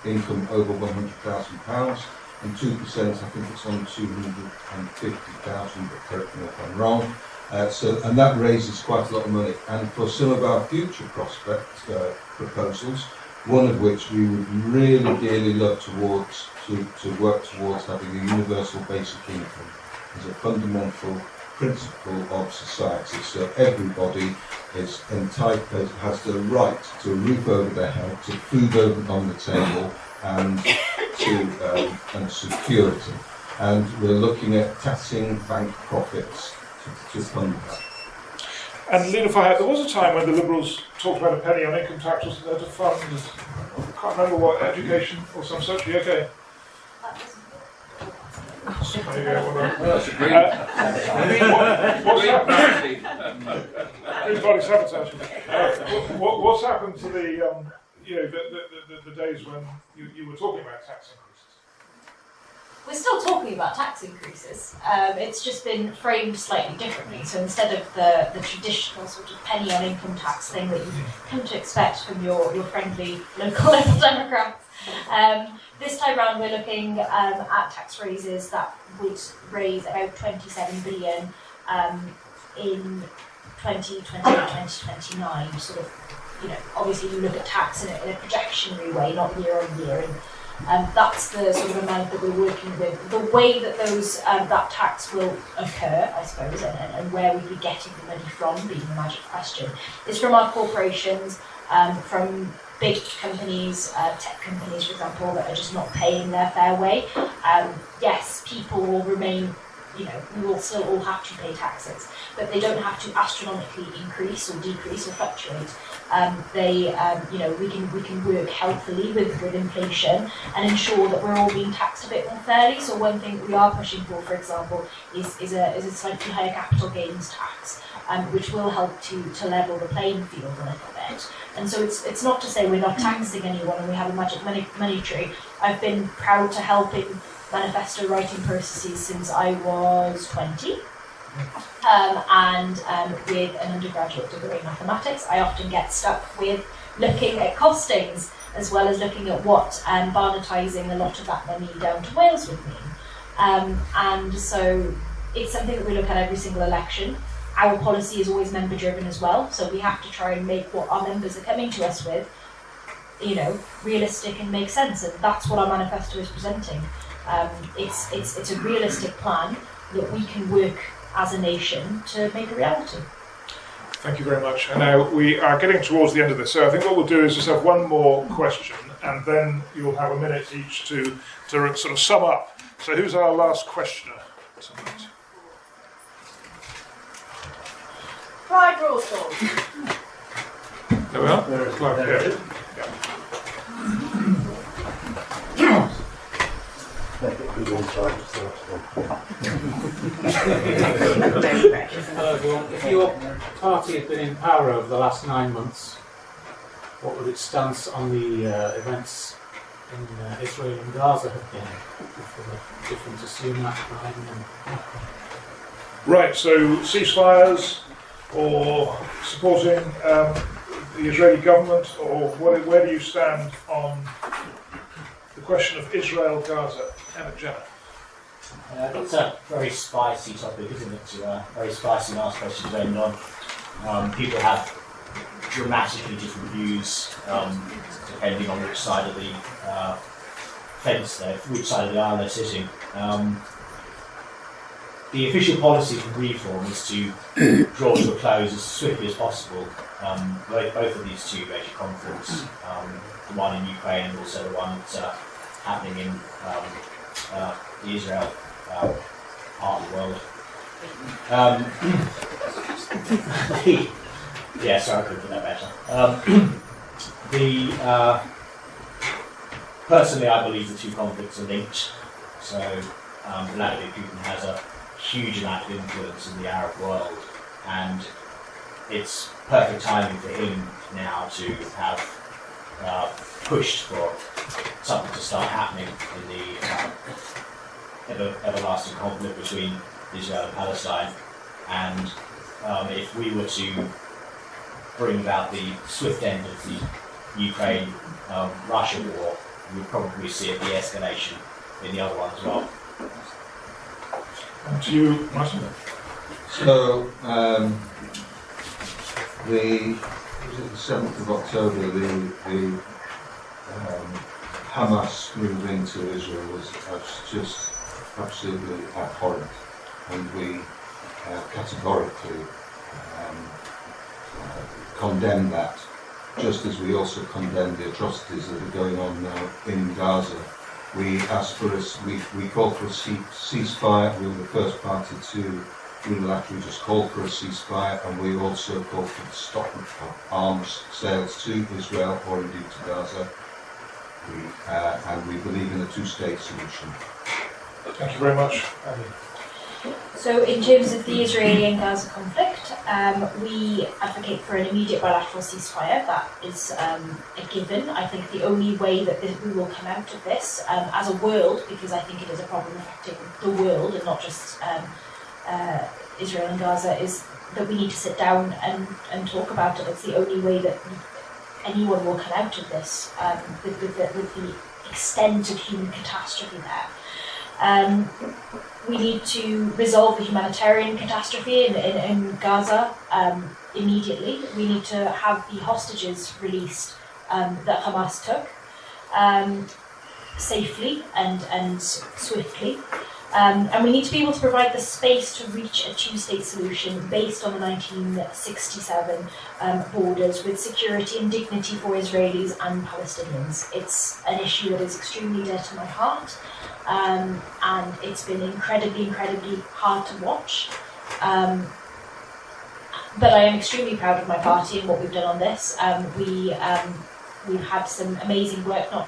income over £100,000, and 2%, I think it's on 250,000, but correct me if I'm wrong. And that raises quite a lot of money. And for some of our future proposals, one of which we would really dearly love to work towards having a universal basic income as a fundamental principle of society. So everybody is entitled, has the right to a roof over their head, to food on the table, and to security. And we're looking at taxing bank profits to fund that. And Lena Farhat, there was a time when the Liberals talked about a penny on income tax, wasn't there, to fund, I can't remember what, education or some such. You okay? What's happened? What's happened to the days when you were talking about tax increases? We're still talking about tax increases. It's just been framed slightly differently. So instead of the traditional sort of penny on income tax thing that you come to expect from your friendly local Liberal Democrats, This time round, we're looking at tax raises that would raise about 27 billion in 2020 and 2029. Sort of, you know, obviously you look at tax in a projectionary way, not year on year, and that's the sort of amount that we're working with. The way that those that tax will occur, I suppose, and where we'd be getting the money from, being the magic question, is from our corporations, from big companies, tech companies, for example, that are just not paying their fair way. Yes, people will remain, you know, we will still all have to pay taxes, but they don't have to astronomically increase or decrease or fluctuate. You know, we can work healthily with inflation and ensure that we're all being taxed a bit more fairly. So one thing that we are pushing for example, is a slightly higher capital gains tax, which will help to level the playing field a little bit. And so it's not to say we're not taxing anyone and we have a magic money tree. I've been proud to help in manifesto writing processes since I was 20. And with an undergraduate degree in mathematics, I often get stuck with looking at costings as well as looking at what barnetising a lot of that money down to Wales would mean. And so it's something that we look at every single election. Our policy is always member driven as well, so we have to try and make what our members are coming to us with, you know, realistic and make sense, and that's what our manifesto is presenting. It's a realistic plan that we can work as a nation to make a reality. Thank you very much. And now we are getting towards the end of this, so I think what we'll do is just have one more question, and then you'll have a minute each to sort of sum up. So who's our last questioner tonight? Pride Rawsthorne. There we are. Clark, yeah. Hello everyone. If your party had been in power over the last 9 months, what would its stance on the events in Israel and Gaza have been? If different assume that time. Right, so ceasefires or supporting the Israeli government, or where do you stand on the question of Israel, Gaza? Emmett Jenner. It's a very spicy topic, isn't it? Very spicy last question to end on. People have dramatically different views depending on which side of the fence which side of the aisle they're sitting. The official policy for reform is to draw to a close as swiftly as possible both of these two major conflicts, the one in Ukraine and also the one that's happening in the Israel part of the world. Yeah, sorry, I couldn't put that better. Personally, I believe the two conflicts are linked. So Vladimir Putin has a huge amount of influence in the Arab world, and it's perfect timing for him now to have pushed for something to start happening in the everlasting conflict between Israel and Palestine. And if we were to bring about the swift end of the Ukraine-Russia war, we would probably see a de-escalation in the other one as well. And to you, Martin. So, the 7th of October, the Hamas move into Israel was just absolutely abhorrent, and we categorically condemn that, just as we also condemn the atrocities that are going on now in Gaza. We asked for we called for a ceasefire. We were the first party to unilaterally just call for a ceasefire, and we also called for the stop of arms sales to Israel or indeed to Gaza. And we believe in a two-state solution. Thank you very much, Andy. So in terms of the Israeli and Gaza conflict, we advocate for an immediate bilateral ceasefire. That is a given. I think the only way that we will come out of this as a world, because I think it is a problem affecting the world and not just Israel and Gaza, is that we need to sit down and talk about it. It's the only way that anyone will come out of this with the extent of human catastrophe there. We need to resolve the humanitarian catastrophe in Gaza immediately. We need to have the hostages released that Hamas took safely and swiftly. And we need to be able to provide the space to reach a two-state solution based on the 1967 borders with security and dignity for Israelis and Palestinians. It's an issue that is extremely dear to my heart, and it's been incredibly hard to watch. But I am extremely proud of my party and what we've done on this. We've had some amazing work, not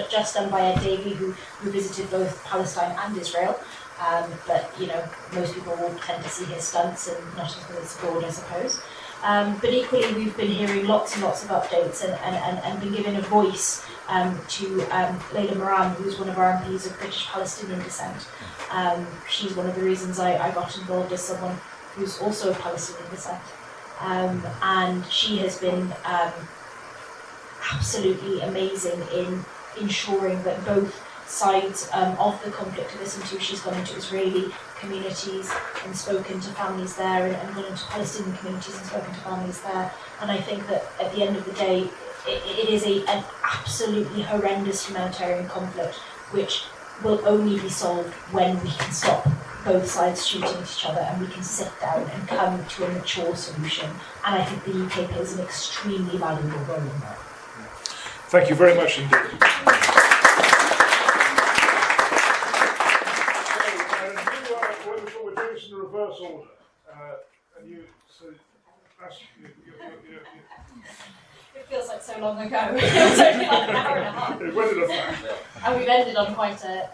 just done by Ed Davey, who visited both Palestine and Israel, but most people will tend to see his stunts and not as good as abroad, I suppose. But equally, we've been hearing lots and lots of updates and been given a voice to Leila Moran, who's one of our MPs of British Palestinian descent. She's one of the reasons I got involved as someone who's also of Palestinian descent, and she has been absolutely amazing in ensuring that both sides of the conflict have listened to. She's gone into Israeli communities and spoken to families there, and gone into Palestinian communities and spoken to families there. And I think that at the end of the day, it is an absolutely horrendous humanitarian conflict, which will only be solved when we can stop both sides shooting at each other and we can sit down and come to a mature solution. And I think the UK plays an extremely valuable role in that. Thank you very much indeed. We're doing this in the reverse order. It feels like so long ago. It was only like an hour and a half. And we've ended on quite a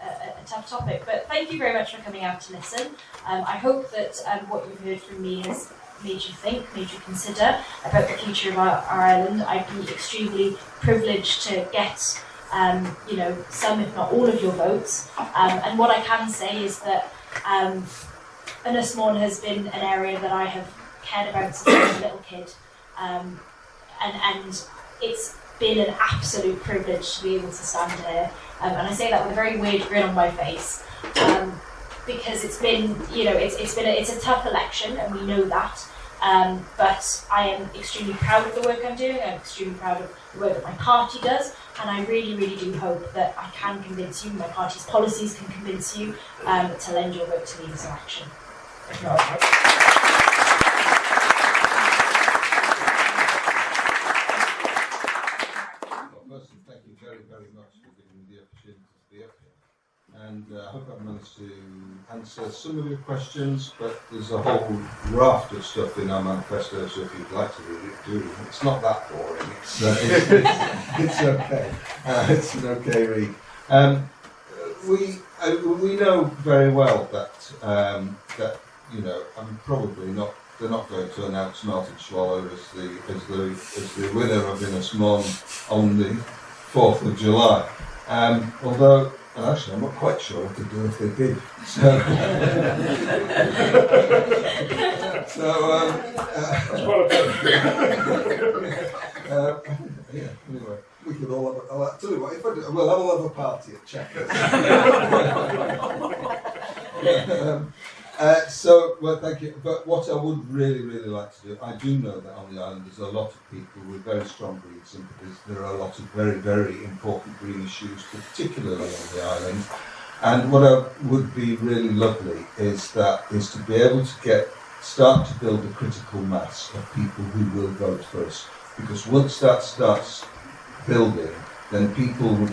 tough topic. But thank you very much for coming out to listen. I hope that what you've heard from me has made you think, made you consider about the future of our island. I'd be extremely privileged to get, some if not all of your votes. And what I can say is that Ynys Môn has been an area that I have cared about since I was a little kid. And it's been an absolute privilege to be able to stand here. And I say that with a very weird grin on my face. Because it's been, it's a tough election, and we know that. But I am extremely proud of the work I'm doing. I'm extremely proud of the work that my party does, and I really, really do hope that I can convince you, my party's policies can convince you to lend your vote to me this election. If not, Firstly, thank you very, very much for giving me the opportunity to be up here. And I hope I've managed to answer some of your questions, but there's a whole raft of stuff in our manifesto, so if you'd like to read it, do. It's not that boring. It's okay. It's an okay read. We know very well that I'm probably not. They're not going to announce Martin Swallow as the winner of Ynys Môn on the 4th of July. Although, and actually, I'm not quite sure what to do if they did. Anyway, we could all have. I'll tell you what. If I do, we'll have a party at Checkers. Thank you. But what I would really, really like to do, I do know that on the island there's a lot of people with very strong green sympathies. There are a lot of very, very important green issues, particularly on the island. And what would be really lovely is to be able to start to build a critical mass of people who will vote for us. Because once that starts building, then people it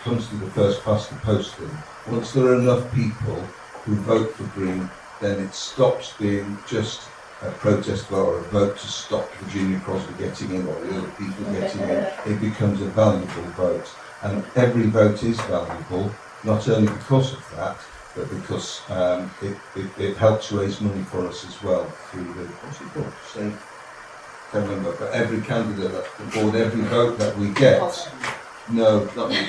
comes to the first past the post thing. Once there are enough people who vote for Green, then it stops being just a protest vote or a vote to stop Virginia Crosby getting in or the other people getting in. It becomes a valuable vote. And every vote is valuable, not only because of that, but because it helps raise money for us as well through the, what's it called? I can't remember, but every candidate that's the board, every vote that we get. No, not me.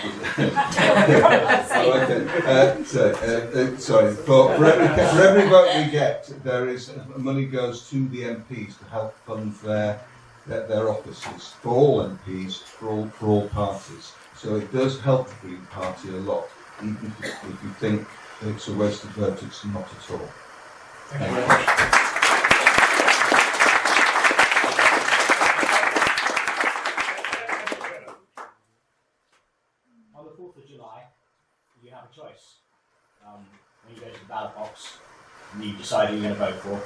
Sorry. For every vote we get, money goes to the MPs to help fund their offices for all MPs, for all parties. So it does help the Green Party a lot, even if you think it's a wasted vote, it's not at all. Thank you very much. On the 4th of July, you have a choice. When you go to the ballot box and you decide who you're going to vote for,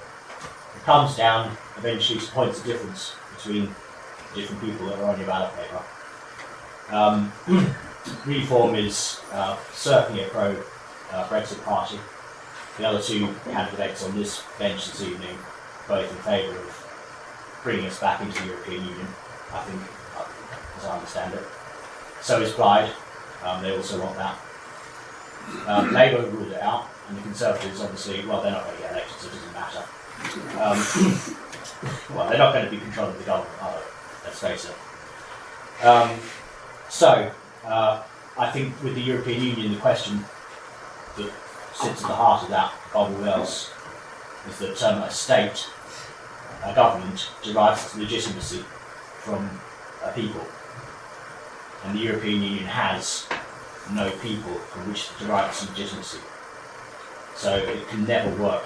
it comes down eventually to points of difference between the different people that are on your ballot paper. Reform is certainly a pro-Brexit party. The other two candidates on this bench this evening, both in favour of bringing us back into the European Union, I think, as I understand it. So is Plaid. They also want that. Labour ruled it out, and the Conservatives obviously, well, they're not going to get elected, so it doesn't matter. Well, they're not going to be controlling the government, are they? Let's face it. I think with the European Union, the question that sits at the heart of that, above all else, is that a state, a government, derives its legitimacy from a people. And the European Union has no people from which to derive its legitimacy. So it can never work.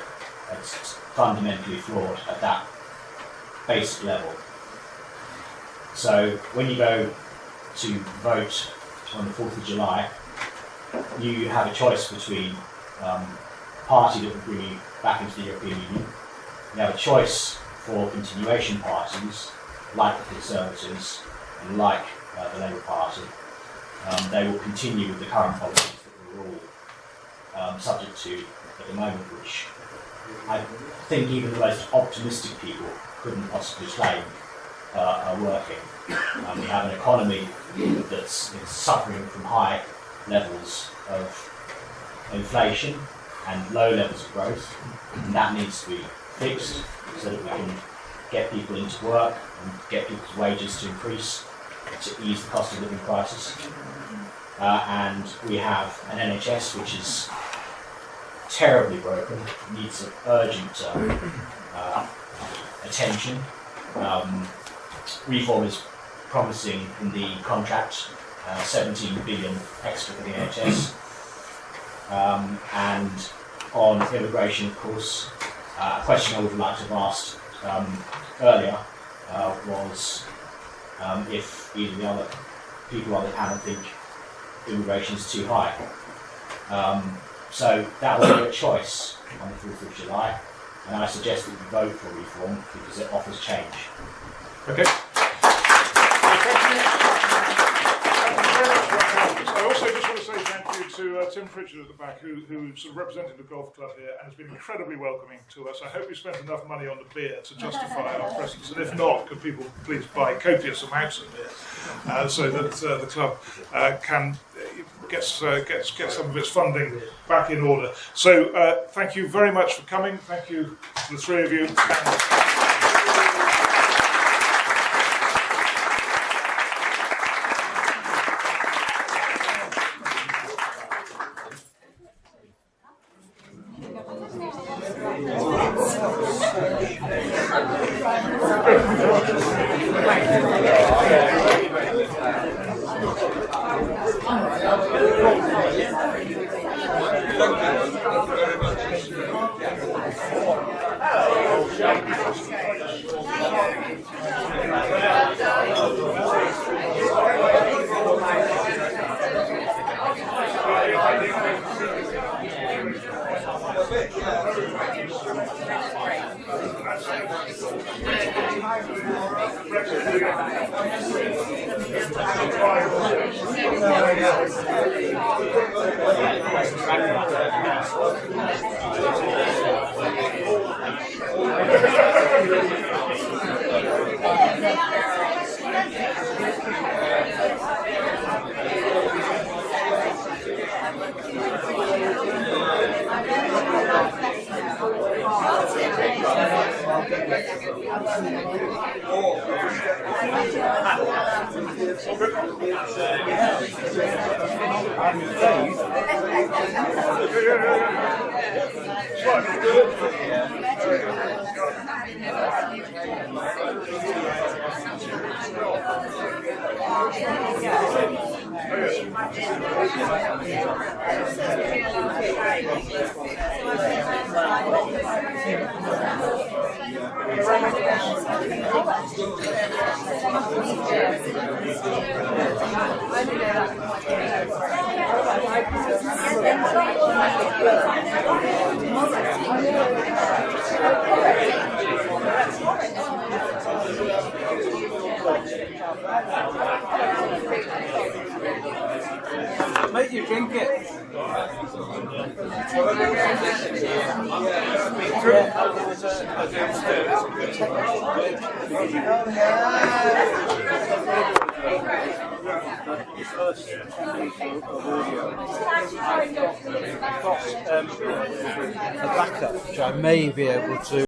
It's fundamentally flawed at that basic level. So when you go to vote on the 4th of July, you have a choice between a party that will bring you back into the European Union. You have a choice for continuation parties like the Conservatives and like the Labour Party. They will continue with the current policies that we're all subject to at the moment, which I think even the most optimistic people couldn't possibly claim are working. We have an economy that's suffering from high levels of inflation and low levels of growth, and that needs to be fixed so that we can get people into work and get people's wages to increase to ease the cost of living crisis. And we have an NHS which is terribly broken, needs an urgent attention. Reform is promising in the contract 17 billion extra for the NHS. And on immigration, of course, a question I would like to have asked earlier was if either the other people on the panel think immigration is too high. So that will be a choice on the 4th of July, and I suggest that you vote for reform because it offers change. Okay. I also just want to say thank you to Tim Pritchard at the back, who sort of represented the golf club here and has been incredibly welcoming to us. I hope you spent enough money on the beer to justify our presence, and if not, could people please buy copious amounts of beer so that the club can get some of its funding back in order. So thank you very much for coming. Thank you to the three of you. Mate, you drink it. A backup, which I may be able to